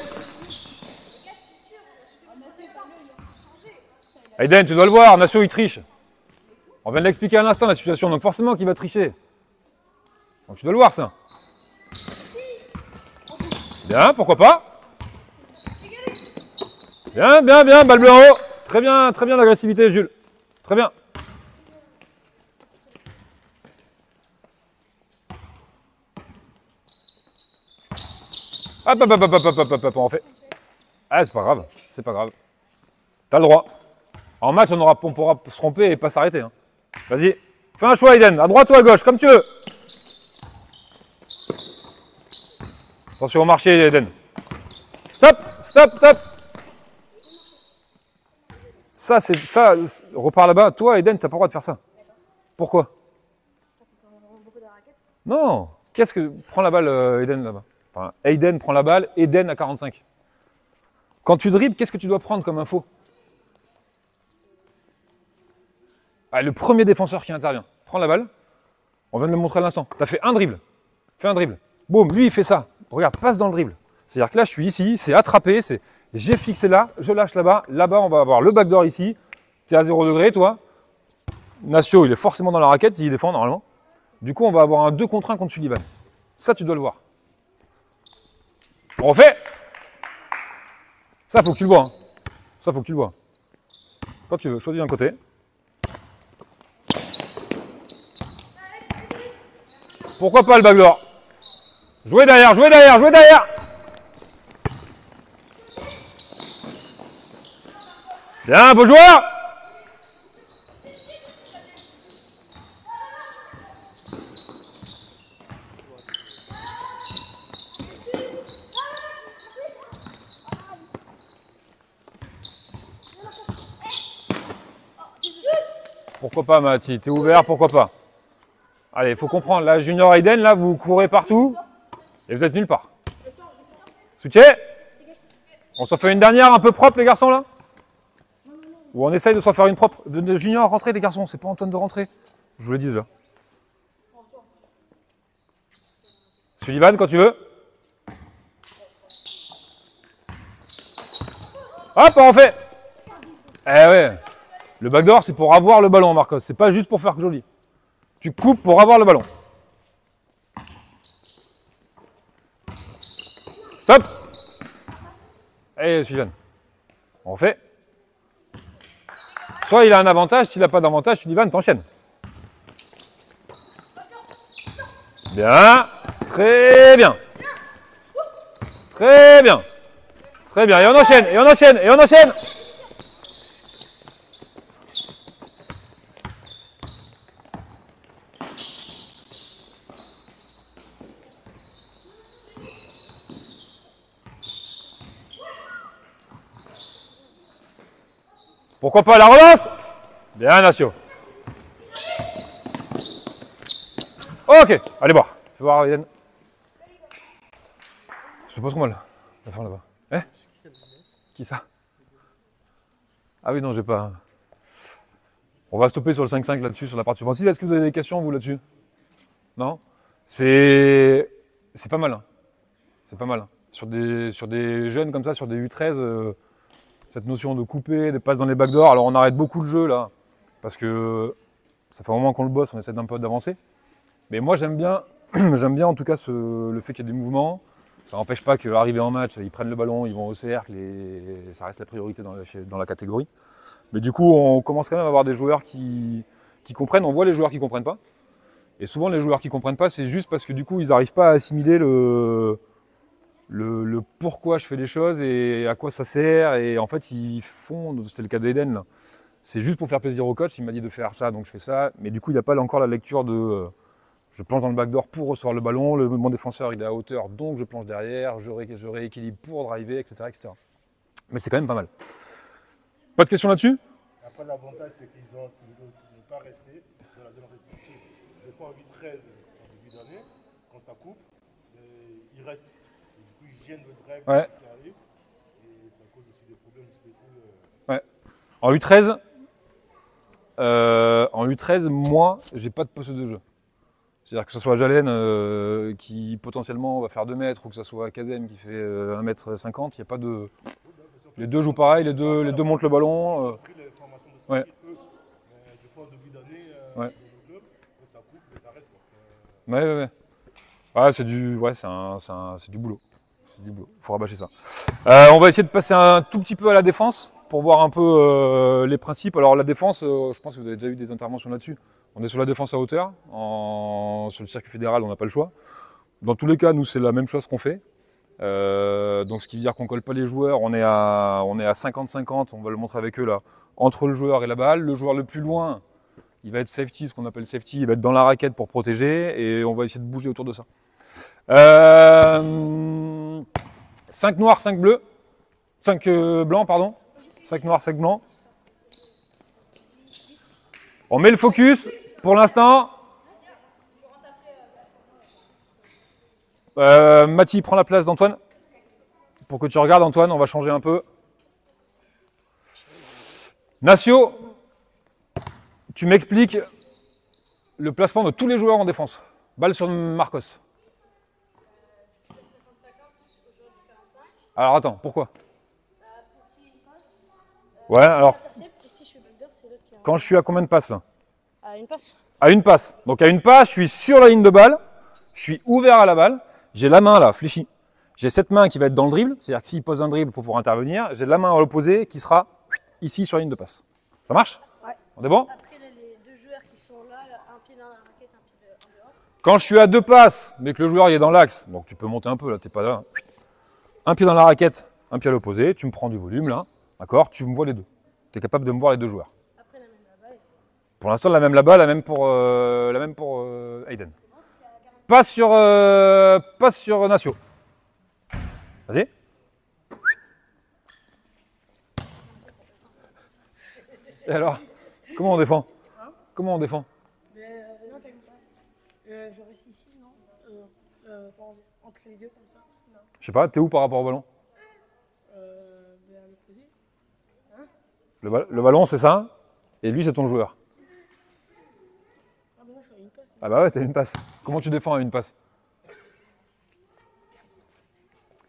Aiden, tu dois le voir, Nassio il triche. On vient de l'expliquer à l'instant la situation, donc forcément qu'il va tricher. Donc tu dois le voir ça. Bien, pourquoi pas. Bien, bien, bien, balle bleue en haut. Très bien l'agressivité, Jules. Très bien. Hop, hop, hop, hop, hop, hop, hop, hop, on fait. Ah, c'est pas grave, c'est pas grave. T'as le droit. En match, on pourra se tromper et pas s'arrêter. Hein. Vas-y, fais un choix, Eden. À droite ou à gauche, comme tu veux. Attention au marché, Eden. Stop, stop, stop. Ça, c'est ça. Repars là-bas. Toi, Eden, t'as pas le droit de faire ça. Pourquoi? Non. Qu'est-ce que prends la balle, Eden là-bas. Enfin, Eden prend la balle. Eden à 45. Quand tu dribbles, qu'est-ce que tu dois prendre comme info? Ah, le premier défenseur qui intervient. Prends la balle. On vient de le montrer à l'instant. Tu as fait un dribble. Fais un dribble. Boum, lui il fait ça. Regarde, passe dans le dribble. C'est-à-dire que là je suis ici, c'est attrapé, c'est j'ai fixé là, je lâche là-bas. Là-bas on va avoir le backdoor ici. Tu es à 0 degré toi. Nacio il est forcément dans la raquette s'il défend normalement. Du coup on va avoir un 2 contre 1 contre Sullivan. Ça tu dois le voir. On refait. Ça faut que tu le vois. Hein. Ça faut que tu le vois. Quand tu veux, choisis un côté. Pourquoi pas le backdoor? Jouez derrière, jouez derrière, jouez derrière. Bien, beau joueur. Pourquoi pas, Mathis? T'es ouvert, pourquoi pas? Allez, il faut comprendre, là, Junior Aiden, là, vous courez partout et vous êtes nulle part. Switché. On s'en fait une dernière un peu propre, les garçons, là? Ou on essaye de s'en faire une propre. Junior, rentrez, les garçons, c'est pas Antoine de rentrer. Je vous l'ai dit déjà. Sullivan, quand tu veux. Hop, on fait. Eh ouais. Le backdoor, c'est pour avoir le ballon, Marcos. C'est pas juste pour faire joli. Tu coupes pour avoir le ballon. Stop. Allez, Sullivan. On refait. Soit il a un avantage, s'il n'a pas d'avantage, Sullivan, t'enchaînes. Bien. Très bien. Très bien. Très bien. Et on enchaîne, et on enchaîne, et on enchaîne. Pourquoi pas la relance? Bien, Nacio. Ok, allez boire. Fais voir, Eden. Je fais pas trop mal. La fin là-bas. Eh? Qui ça? Ah oui, non, j'ai pas. On va stopper sur le 5-5 là-dessus, sur la partie offensive. Est-ce que vous avez des questions, vous, là-dessus? Non? C'est pas mal. Hein. C'est pas mal. Hein. Sur des jeunes comme ça, sur des U13. Cette notion de couper, de passer dans les backdoors. Alors on arrête beaucoup le jeu là, parce que ça fait un moment qu'on le bosse, on essaie d'un peu d'avancer. Mais moi j'aime bien, j'aime bien en tout cas le fait qu'il y ait des mouvements. Ça n'empêche pas qu'arrivé en match, ils prennent le ballon, ils vont au cercle et ça reste la priorité dans la catégorie. Mais du coup on commence quand même à avoir des joueurs qui comprennent, on voit les joueurs qui ne comprennent pas. Et souvent les joueurs qui ne comprennent pas, c'est juste parce que du coup ils n'arrivent pas à assimiler le pourquoi je fais les choses et à quoi ça sert. Et en fait, ils font, c'était le cas d'Eden, là. C'est juste pour faire plaisir au coach. Il m'a dit de faire ça, donc je fais ça. Mais du coup, il n'a pas encore la lecture de je planche dans le backdoor pour recevoir le ballon. Mon défenseur, il est à hauteur, donc je planche derrière. Je rééquilibre pour driver, etc., etc. Mais c'est quand même pas mal. Pas de questions là-dessus? Après, l'avantage, c'est qu'ils ont décidé aussi de ne pas rester dans la zone restrictive. Des fois, en 8-13, en début d'année, quand ça coupe, ils restent. Ils gênent le drive qui arrive et ça cause aussi des problèmes spéciaux. Ouais. En U13, moi, j'ai pas de poste de jeu. C'est-à-dire que ce soit Jalen qui potentiellement va faire 2 mètres ou que ce soit Kazem qui fait 1m50, il n'y a pas de. Les deux jouent pareil, les deux montent le ballon. J'ai pris les formations de Ouais. des fois, au début d'année, Ouais. dans le club, ça coupe et ça reste. Ouais. Ouais, c'est du boulot. C'est du boulot. Il faut rabâcher ça. On va essayer de passer un tout petit peu à la défense pour voir un peu les principes. Alors la défense, je pense que vous avez déjà eu des interventions là-dessus. On est sur la défense à hauteur. Sur le circuit fédéral, on n'a pas le choix. Dans tous les cas, nous, c'est la même chose qu'on fait. Donc ce qui veut dire qu'on colle pas les joueurs, on est à 50-50, on va le montrer avec eux là, entre le joueur et la balle. Le joueur le plus loin, il va être safety, ce qu'on appelle safety, il va être dans la raquette pour protéger et on va essayer de bouger autour de ça. 5 noirs, 5 bleus, 5 blancs, pardon. 5 noirs, 5 blancs. On met le focus pour l'instant. Mathis, prends la place d'Antoine. Pour que tu regardes, Antoine, on va changer un peu. Nacio, tu m'expliques le placement de tous les joueurs en défense. Balle sur Marcos. Alors attends, pourquoi? Ouais, alors, quand je suis à combien de passes là? À une passe. À une passe. Donc à une passe, je suis sur la ligne de balle, je suis ouvert à la balle, j'ai la main là, fléchie. J'ai cette main qui va être dans le dribble, c'est-à-dire que s'il pose un dribble pour pouvoir intervenir, j'ai la main à l'opposé qui sera ici sur la ligne de passe. Ça marche? Ouais. On est bon? Après, les deux joueurs qui sont là, un pied dans la raquette, un pied en dehors. Quand je suis à deux passes, mais que le joueur il est dans l'axe, donc tu peux monter un peu là, t'es pas là. Un pied dans la raquette, un pied à l'opposé, tu me prends du volume là, d'accord? Tu me vois les deux. Tu es capable de me voir les deux joueurs. Après, la même là-bas. Pour l'instant, la même là-bas, la même pour Hayden. Pas sur Nacio. Vas-y. Et alors, comment on défend? Comment on défend? Non, t'as une passe. Je reste ici, non entre les deux, comme ça. Non. Je sais pas, t'es où par rapport au ballon? À l'opposé. Le ballon, c'est ça, et lui, c'est ton joueur. Ah, bah non, je fais une passe. Ah bah ouais, t'as une passe. Comment tu défends à une passe?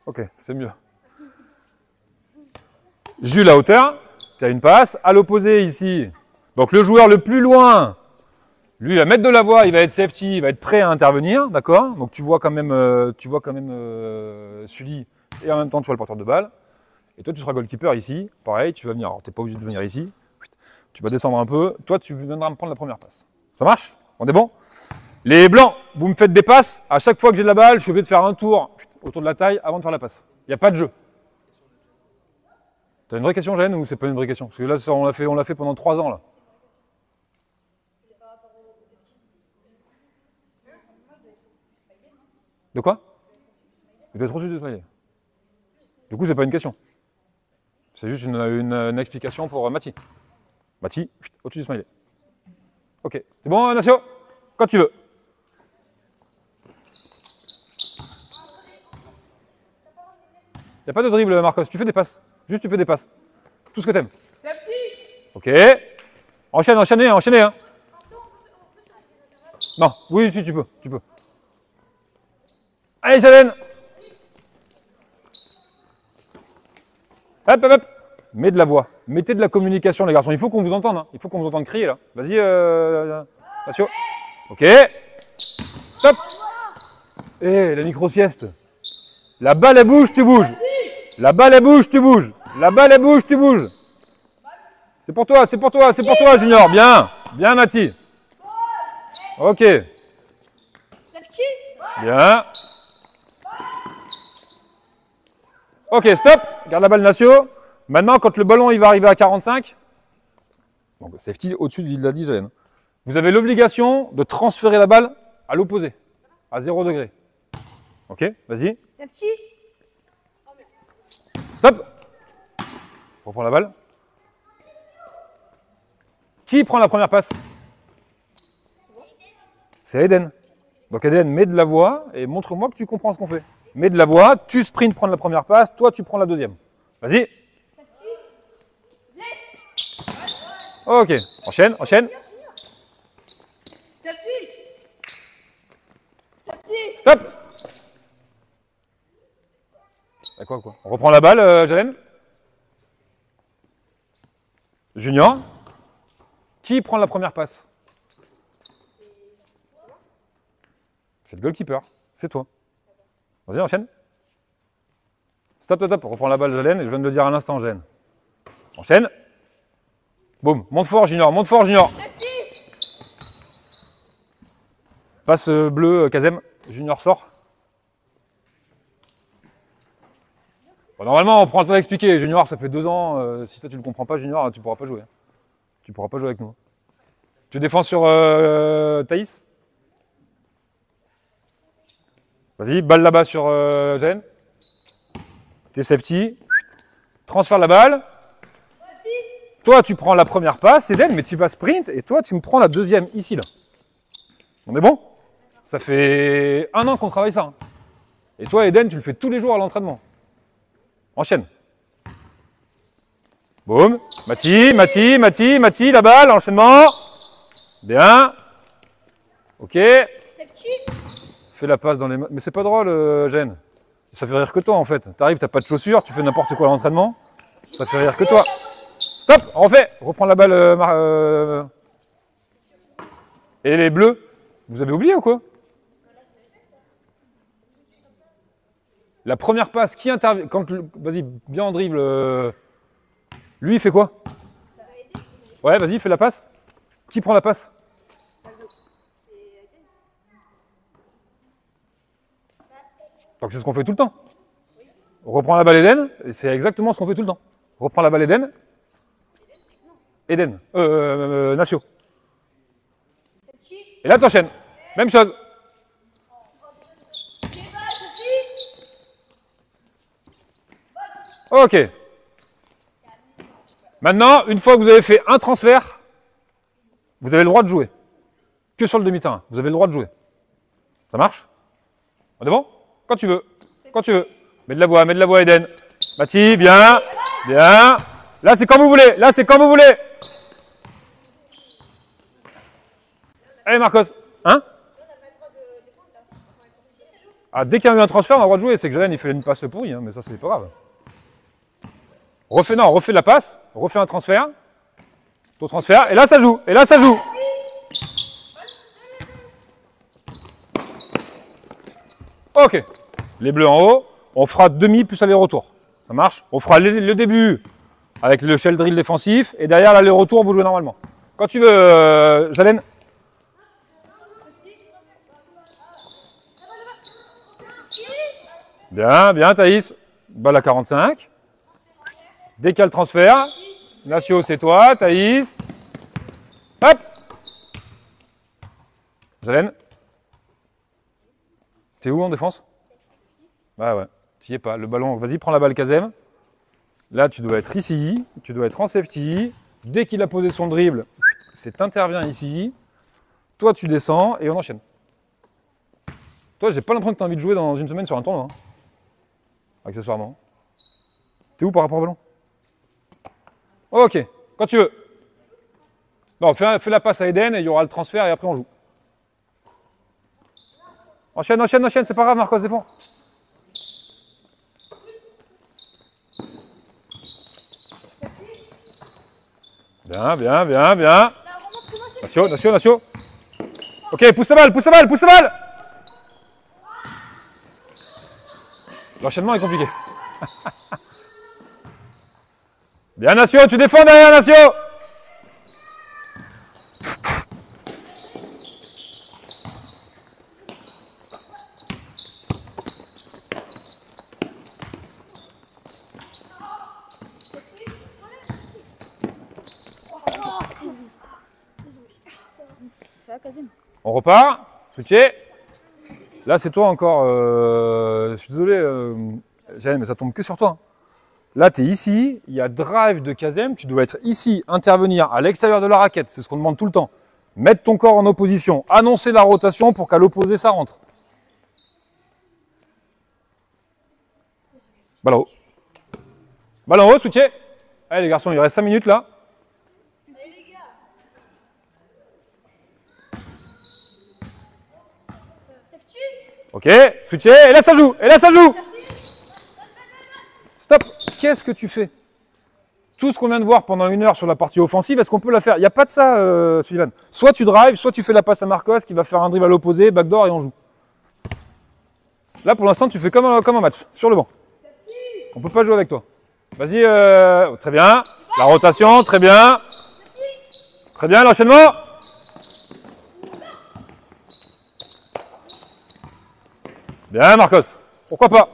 Ok, c'est mieux. Jules à hauteur, tu as une passe. À l'opposé ici, donc le joueur le plus loin, lui il va mettre de la voie, il va être safety, il va être prêt à intervenir, d'accord? Donc tu vois quand même, Sully et en même temps tu vois le porteur de balle. Et toi tu seras goalkeeper ici, pareil, tu vas venir, alors tu n'es pas obligé de venir ici, tu vas descendre un peu, toi tu viendras me prendre la première passe. Ça marche? On est bon? Les blancs, vous me faites des passes, à chaque fois que j'ai de la balle, je suis obligé de faire un tour autour de la taille avant de faire la passe. Il n'y a pas de jeu. T'as une vraie question, Jeanne, ou c'est pas une vraie question? Parce que là, on l'a fait pendant 3 ans, là. De quoi? Il doit être au-dessus du smiley. Du coup, c'est pas une question. C'est juste une explication pour Mathis. Mathis, au-dessus du smiley. Ok. C'est bon, Nacio? Quand tu veux. Il n'y a pas de dribble, Marcos. Tu fais des passes. Juste, tu fais des passes. Tout ce que t'aimes. Ok. Enchaîne, enchaînez, hein. Non, oui, si, tu peux. Allez, Jalen. Hop, hop, hop. Mets de la voix. Mettez de la communication, les garçons. Il faut qu'on vous entende. Hein. Il faut qu'on vous entende crier, là. Vas-y, Nacio. Ok. Stop. Eh, la micro-sieste. La balle, elle bouge, tu bouges. La balle, elle bouge, tu bouges. La balle, elle bouge, tu bouges. C'est pour toi, Junior. Bien, Mathis. Ok. Bien. Ok, stop. Garde la balle, Nacio. Maintenant, quand le ballon il va arriver à 45, donc safety au-dessus, il l'a dit, Jalen. Vous avez l'obligation de transférer la balle à l'opposé, à 0 degré. Ok, vas-y. Stop. Reprends la balle. Qui prend la première passe? C'est Eden. Donc Eden, mets de la voix et montre-moi que tu comprends ce qu'on fait. Mets de la voix, tu sprints prendre la première passe, toi tu prends la deuxième. Vas-y. Ok, enchaîne. Stop. Quoi? On reprend la balle, Jalen. Junior. Qui prend la première passe? C'est le goalkeeper, c'est toi. Vas-y, enchaîne. Stop, reprends la balle, Jalen, et je viens de le dire à l'instant, Jalen. Enchaîne. Boum, monte fort, Junior. Passe bleu, Kazem. Junior sort. Bon, normalement, on prend le temps d'expliquer. Junior, ça fait 2 ans. Si toi, tu ne le comprends pas, Junior, tu ne pourras pas jouer. Tu ne pourras pas jouer avec nous. Tu défends sur Thaïs. Vas-y, balle là-bas sur Jen. T'es safety. Transfère la balle. Toi, tu prends la première passe, Eden, mais tu vas sprint. Et toi, tu me prends la deuxième, ici, là. On est bon? Ça fait 1 an qu'on travaille ça. Hein. Et toi, Eden, tu le fais tous les jours à l'entraînement. Enchaîne. Boum. Mati, la balle, enchaînement. Bien. Ok. Fais la passe dans les mains. Mais c'est pas drôle, Jen. Ça fait rire que toi, en fait. T'arrives, t'as pas de chaussures, tu fais n'importe quoi à l'entraînement. Ça fait rire que toi. Stop, refais. Reprends la balle. Et les bleus, vous avez oublié ou quoi? La première passe, qui intervient quand vas-y, bien en dribble. Lui, il fait quoi? Ouais, vas-y, fais la passe. Qui prend la passe? Donc c'est ce qu'on fait tout le temps. Reprends la balle Eden, et c'est exactement ce qu'on fait tout le temps. Reprends la balle Eden. Eden. Nacio. Et là, t'enchaînes. Même chose. Ok. Maintenant, une fois que vous avez fait un transfert, vous avez le droit de jouer. Que sur le demi-terrain. Vous avez le droit de jouer. Ça marche? On est bon? Quand tu veux. Quand tu veux. Mets de la voix, Eden. Mati, bien. Bien. Là, c'est quand vous voulez. Là, c'est quand vous voulez. Allez, Marcos. Hein? Ah, dès qu'il y a eu un transfert, on a le droit de jouer. C'est que Jalen, il fait une passe pourrie, hein, mais ça, c'est pas grave. Refais la passe. Refais un transfert. Ton transfert. Et là, ça joue. Et là, ça joue. Ok. Les bleus en haut. On fera demi plus aller-retour. Ça marche? On fera le début avec le shell drill défensif. Et derrière, l'aller-retour, vous jouez normalement. Quand tu veux, Jalen. Bien, bien, Thaïs. Balle à 45. Décale transfert. Nacio, c'est toi. Thaïs. Hop. Jalen. T'es où en défense? Bah ouais, t'y es pas. Le ballon, vas-y, prends la balle Kazem. Là, tu dois être ici. Tu dois être en safety. Dès qu'il a posé son dribble, c'est intervient ici. Toi, tu descends et on enchaîne. Toi, j'ai pas l'impression que tu as envie de jouer dans une semaine sur un tournoi. Hein. Accessoirement. T'es où par rapport au ballon? Ok, quand tu veux. Non, fais la passe à Eden et il y aura le transfert et après on joue. Enchaîne, enchaîne, enchaîne, c'est pas grave, Marcos, défend. Bien, bien, bien, bien. Nacio, Nacio. Ok, pousse la balle, pousse la balle, pousse la balle. L'enchaînement est compliqué. Bien, Nacio, tu défends derrière, Nacio. On repart, switcher. Là, c'est toi encore. Je suis désolé, Jaël, mais ça tombe que sur toi. Là, tu es ici, il y a drive de Kazem, tu dois être ici, intervenir à l'extérieur de la raquette, c'est ce qu'on demande tout le temps. Mettre ton corps en opposition, annoncer la rotation pour qu'à l'opposé, ça rentre. Balle en haut. Balle en haut, switcher. Allez les garçons, il reste 5 minutes là. Ok, switcher, et là ça joue, et là ça joue. Stop, qu'est-ce que tu fais? Tout ce qu'on vient de voir pendant 1 heure sur la partie offensive, est-ce qu'on peut la faire? Il n'y a pas de ça, Sullivan. Soit tu drives, soit tu fais la passe à Marcos qui va faire un drive à l'opposé, backdoor et on joue. Là pour l'instant tu fais comme un match, sur le banc. On ne peut pas jouer avec toi. Vas-y, très bien. La rotation, très bien. Très bien, l'enchaînement. Bien, Marcos. Pourquoi pas?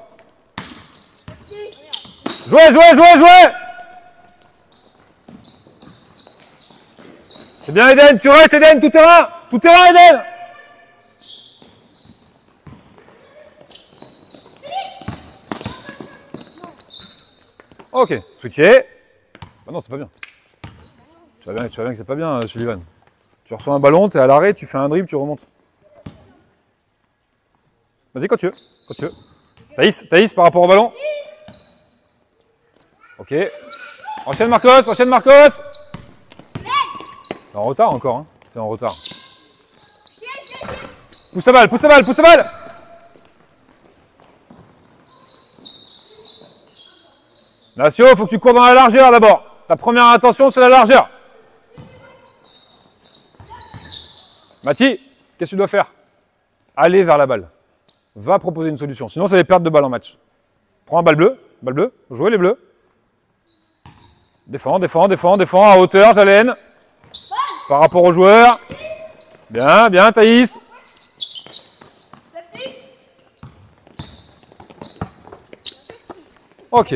Jouez, jouez, jouez, jouez. C'est bien Eden, tu restes Eden, tout terrain Eden. Ok, switcher. Bah non, c'est pas bien. Tu vois bien que c'est pas bien, Sullivan. Tu reçois un ballon, tu es à l'arrêt, tu fais un dribble, tu remontes. Vas-y, quand tu veux. Thaïs, par rapport au ballon. Ok. Enchaîne Marcos. T'es en retard encore, hein. T'es en retard. Pousse la balle. Nacio, faut que tu cours dans la largeur d'abord. Ta première intention, c'est la largeur. Mathis, qu'est-ce que tu dois faire? Aller vers la balle. Va proposer une solution. Sinon, ça va perdre de balle en match. Prends un balle bleue. Jouez les bleus. Défends, à hauteur, Jalène. Par rapport aux joueurs. Bien, Thaïs. Ok.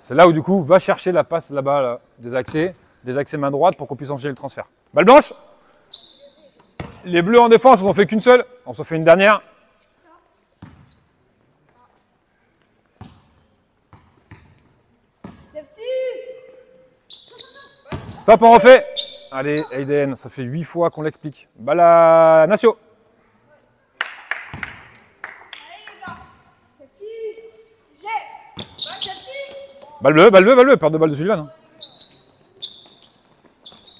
C'est là où du coup, va chercher la passe là-bas, là, des accès main droite pour qu'on puisse enchaîner le transfert. Balle blanche. Les bleus en défense, ils en fait qu'une seule. On s'en fait une dernière. Stop, on refait. Allez, Aiden, ça fait 8 fois qu'on l'explique. Balle à Nacio. Balle bleue, perte de balle de Sullivan. Hein.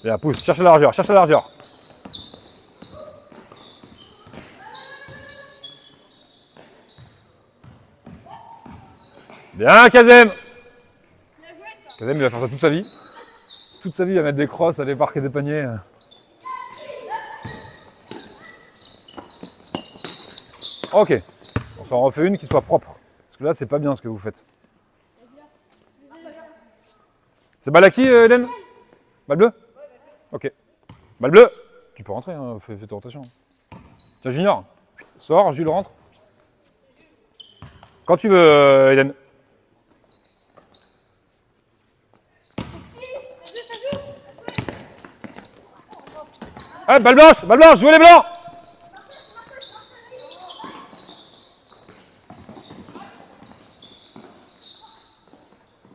Bien, pousse, cherche la largeur. Bien, Kazem. Kazem, il va faire ça toute sa vie. Toute sa vie, il va mettre des crosses, aller marquer des paniers. Ok. On s'en refait une qui soit propre. Parce que là, c'est pas bien ce que vous faites. C'est balle à qui, Eden? Balle bleue? Ok. Balle bleue. Tu peux rentrer, hein. Fais ta rotation. Tiens, Junior. Sors, Jules rentre. Quand tu veux, Eden. Ah, balle blanche, jouez les blancs.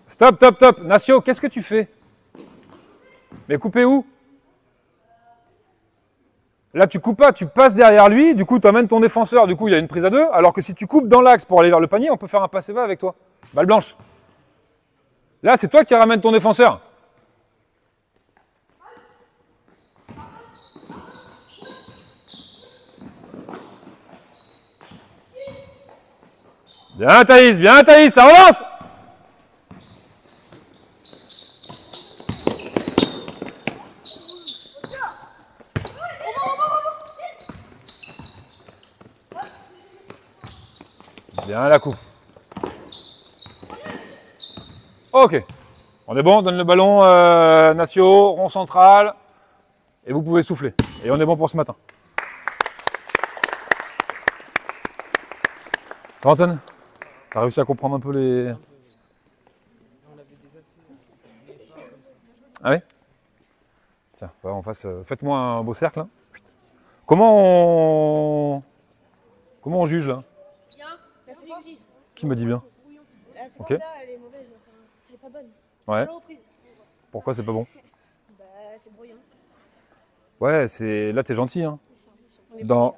Stop. Nacio, qu'est-ce que tu fais? Mais couper où? Là, tu coupes pas, tu passes derrière lui, du coup, tu emmènes ton défenseur, du coup, il y a une prise à deux, alors que si tu coupes dans l'axe pour aller vers le panier, on peut faire un passe et va avec toi. Balle blanche. Là, c'est toi qui ramènes ton défenseur. Bien Thaïs, ça relance. Bien la coupe. Ok. On est bon, on donne le ballon, Nacio, rond central. Et vous pouvez souffler. Et on est bon pour ce matin. Ça va Antoine? T'as réussi à comprendre un peu les... Ah oui? Tiens, on fasse... Faites-moi un beau cercle. Là. Comment on juge là? Bien, la série. Qui me dit bien? La séquence Ok. là, elle est mauvaise, elle est pas bonne. Ouais. Reprise. Pourquoi c'est pas bon? Bah, c'est brouillon. Ouais, c'est... Là t'es gentil. Hein. On est Dans...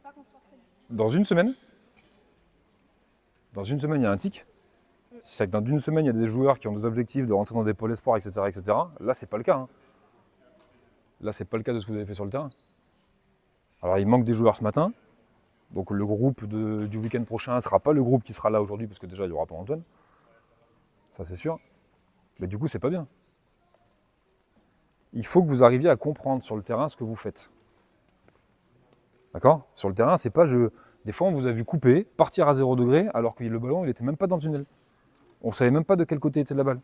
pas concentré. Dans une semaine? Dans une semaine, il y a un tic. C'est que dans une semaine, il y a des joueurs qui ont des objectifs de rentrer dans des pôles espoirs, etc. Là, c'est pas le cas. Hein. Là, c'est pas le cas de ce que vous avez fait sur le terrain. Alors, il manque des joueurs ce matin. Donc, le groupe du week-end prochain ne sera pas le groupe qui sera là aujourd'hui, parce que déjà, il n'y aura pas Antoine. Ça, c'est sûr. Mais du coup, c'est pas bien. Il faut que vous arriviez à comprendre sur le terrain ce que vous faites. D'accord? Sur le terrain, c'est pas Des fois, on vous a vu couper, partir à 0 degré, alors que le ballon, il n'était même pas dans le tunnel. On ne savait même pas de quel côté était la balle.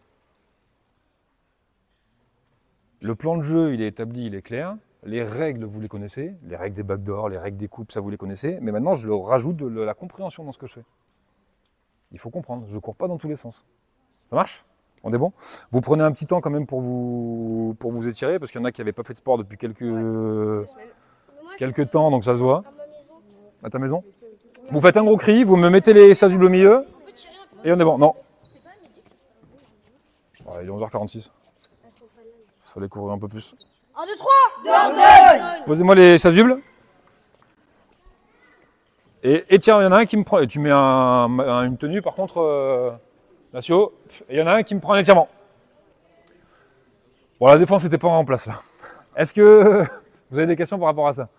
Le plan de jeu, il est établi, il est clair. Les règles, vous les connaissez. Les règles des backdoors, les règles des coupes, ça vous les connaissez. Mais maintenant, je rajoute de la compréhension dans ce que je fais. Il faut comprendre, je ne cours pas dans tous les sens. Ça marche? On est bon? Vous prenez un petit temps quand même pour vous étirer, parce qu'il y en a qui n'avaient pas fait de sport depuis quelques temps, donc ça se voit. À ta maison? Vous faites un gros cri, vous me mettez les chasubles au milieu, et on est bon. Non. Ouais, il est 11h46. Il fallait courir un peu plus. 1, 2, 3. Posez-moi les chasubles. Et tiens, il y en a un qui me prend. Tu mets une tenue par contre, Nacio. Et il y en a un qui me prend un étirement. Bon, la défense n'était pas en place là. Est-ce que vous avez des questions par rapport à ça?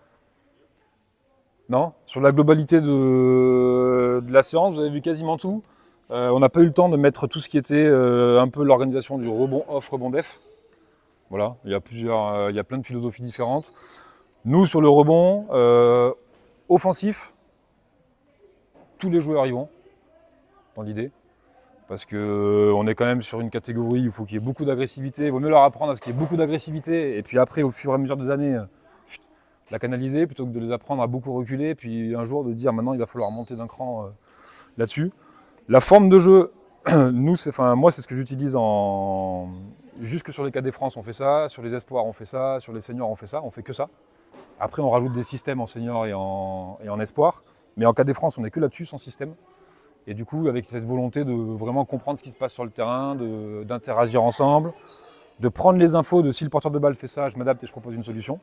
Non? Sur la globalité de la séance, vous avez vu quasiment tout. On n'a pas eu le temps de mettre tout ce qui était un peu l'organisation du rebond off, rebond def. Voilà, il y a plein de philosophies différentes. Nous, sur le rebond, offensif, tous les joueurs y vont, dans l'idée. Parce qu'on est quand même sur une catégorie où il faut qu'il y ait beaucoup d'agressivité. Il vaut mieux leur apprendre à ce qu'il y ait beaucoup d'agressivité. Et puis après, au fur et à mesure des années, la canaliser plutôt que de les apprendre à beaucoup reculer. Puis un jour de dire maintenant il va falloir monter d'un cran là-dessus. La forme de jeu, moi c'est ce que j'utilise jusque sur les cadets France on fait ça, sur les espoirs on fait ça, sur les seniors on fait ça, on fait que ça. Après on rajoute des systèmes en senior et en espoir. Mais en cadets France on n'est que là-dessus sans système. Et du coup avec cette volonté de vraiment comprendre ce qui se passe sur le terrain, d'interagir ensemble, de prendre les infos de si le porteur de balle fait ça, je m'adapte et je propose une solution.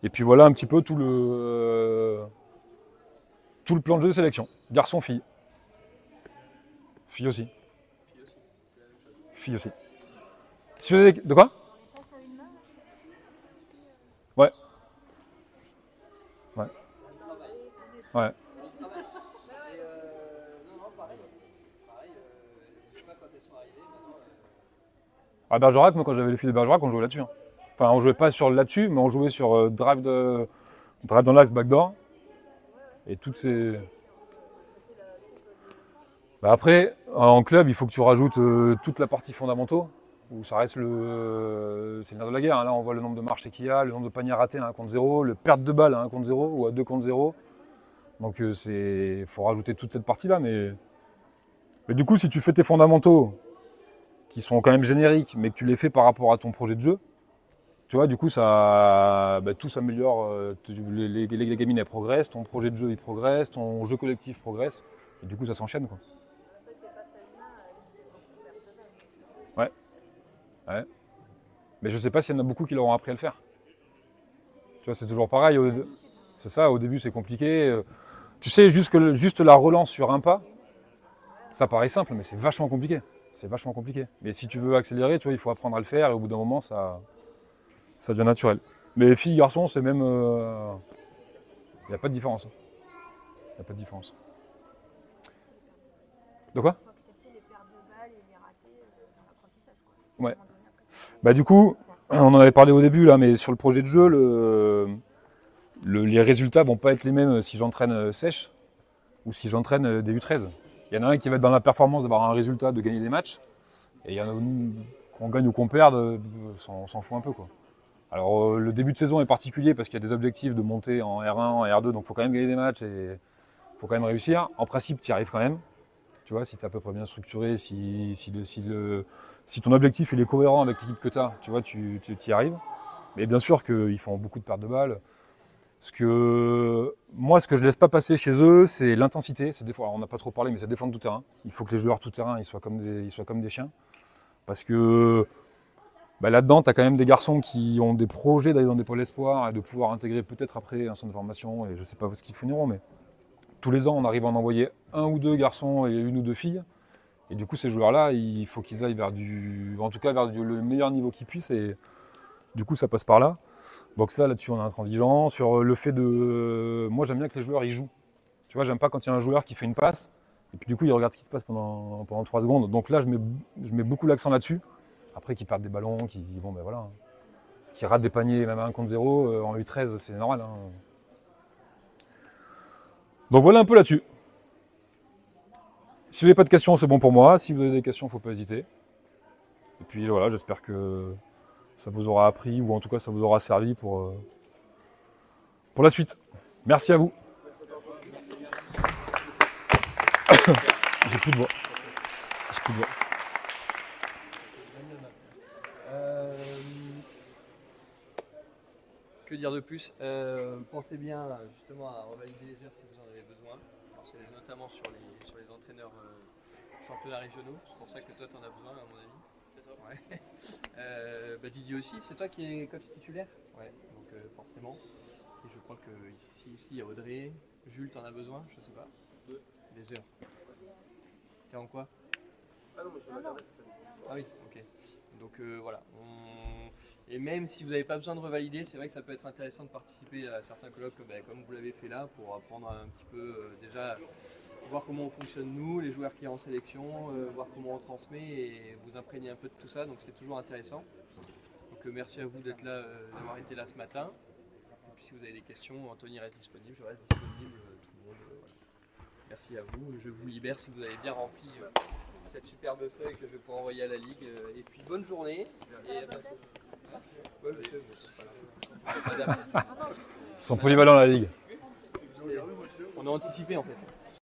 Et puis voilà un petit peu tout le plan de jeu de sélection. Garçon-fille. Fille aussi. Fille aussi. Si vous avez... De quoi? Ouais. Ouais. Ouais. À Bergerac, moi quand j'avais les filles de Bergerac, on jouait là-dessus. Enfin, on jouait pas sur là-dessus, mais on jouait sur drive dans l'axe backdoor. Et toutes ces... Après, en club, il faut que tu rajoutes toute la partie fondamentaux, où ça reste c'est le nerf de la guerre. Là, on voit le nombre de marchés qu'il y a, le nombre de paniers ratés à 1 contre 0, le perte de balle à 1 contre 0 ou à 2 contre 0. Donc, il faut rajouter toute cette partie-là. Mais du coup, si tu fais tes fondamentaux, qui sont quand même génériques, mais que tu les fais par rapport à ton projet de jeu, tu vois, du coup, tout s'améliore. Les gamines, elles progressent, ton projet de jeu, il progresse, ton jeu collectif progresse. Et du coup, ça s'enchaîne, quoi. Ouais. Ouais. Mais je sais pas s'il y en a beaucoup qui l'auront appris à le faire. Tu vois, c'est toujours pareil. C'est ça, au début, c'est compliqué. Tu sais, juste la relance sur un pas, ça paraît simple, mais c'est vachement compliqué. C'est vachement compliqué. Mais si tu veux accélérer, tu vois, il faut apprendre à le faire et au bout d'un moment, ça devient naturel. Mais filles, garçons, c'est même... Il n'y a pas de différence. Il n'y a pas de différence. De quoi? Il faut accepter les pertes de balles et les ratés dans l'apprentissage, quoi. Ouais. Bah du coup, on en avait parlé au début là, mais sur le projet de jeu, les résultats vont pas être les mêmes si j'entraîne sèche ou si j'entraîne des U13. Il y en a un qui va être dans la performance d'avoir un résultat, de gagner des matchs, et il y en a qu'on gagne ou qu'on perde, on s'en fout un peu, quoi. Alors le début de saison est particulier parce qu'il y a des objectifs de monter en R1, en R2, donc il faut quand même gagner des matchs et il faut quand même réussir. En principe, tu y arrives quand même. Tu vois, si tu es à peu près bien structuré, si ton objectif il est cohérent avec l'équipe que tu as, tu vois, tu y arrives. Mais bien sûr qu'ils font beaucoup de pertes de balles. Moi, ce que je ne laisse pas passer chez eux, c'est l'intensité. C'est des fois, on n'a pas trop parlé, mais c'est défendre tout terrain. Il faut que les joueurs tout terrain ils soient comme des chiens. Parce que là-dedans, tu as quand même des garçons qui ont des projets d'aller dans des pôles espoirs et de pouvoir intégrer peut-être après un centre de formation. Et je ne sais pas ce qu'ils finiront, mais tous les ans, on arrive à en envoyer 1 ou 2 garçons et 1 ou 2 filles. Et du coup, ces joueurs-là, il faut qu'ils aillent vers le meilleur niveau qu'ils puissent. Et du coup, ça passe par là. Donc ça, là-dessus, on est intransigeant. Sur le fait de... Moi, j'aime bien que les joueurs, ils jouent. Tu vois, j'aime pas quand il y a un joueur qui fait une passe, et puis du coup, il regarde ce qui se passe pendant 3 secondes. Donc là, je mets beaucoup l'accent là-dessus. Après, qu'ils perdent des ballons, qu'ils ratent des paniers, même à 1 contre 0, en U13, c'est normal. Hein. Donc voilà un peu là-dessus. Si vous n'avez pas de questions, c'est bon pour moi. Si vous avez des questions, il ne faut pas hésiter. Et puis voilà, j'espère que ça vous aura appris, ou en tout cas ça vous aura servi pour la suite. Merci à vous. J'ai plus de voix. dire de plus? Pensez bien justement à revalider les heures si vous en avez besoin. C'est notamment sur les entraîneurs championnats régionaux. C'est pour ça que toi, tu en as besoin, à mon avis. C'est ça. Ouais. Didier aussi, c'est toi qui es coach titulaire? Ouais, donc forcément. Et je crois que ici aussi, il y a Audrey. Jules, t'en as besoin? Je sais pas. Des heures. T'es en quoi? Ah non, mais je suis internet. Ah oui, ok. Donc voilà. Et même si vous n'avez pas besoin de revalider, c'est vrai que ça peut être intéressant de participer à certains colloques comme vous l'avez fait là, pour apprendre un petit peu déjà, voir comment on fonctionne nous, les joueurs qui sont en sélection, voir comment on transmet et vous imprégner un peu de tout ça, donc c'est toujours intéressant. Donc merci à vous d'être là, d'avoir été là ce matin. Et puis si vous avez des questions, Anthony reste disponible, je reste disponible, tout le monde. Voilà. Merci à vous, je vous libère si vous avez bien rempli cette superbe feuille que je vais pouvoir envoyer à la Ligue. Et puis bonne journée. Et à bientôt. Ouais, je sais, mais c'est pas grave. Madame. Ils sont polyvalents la Ligue. On a anticipé en fait.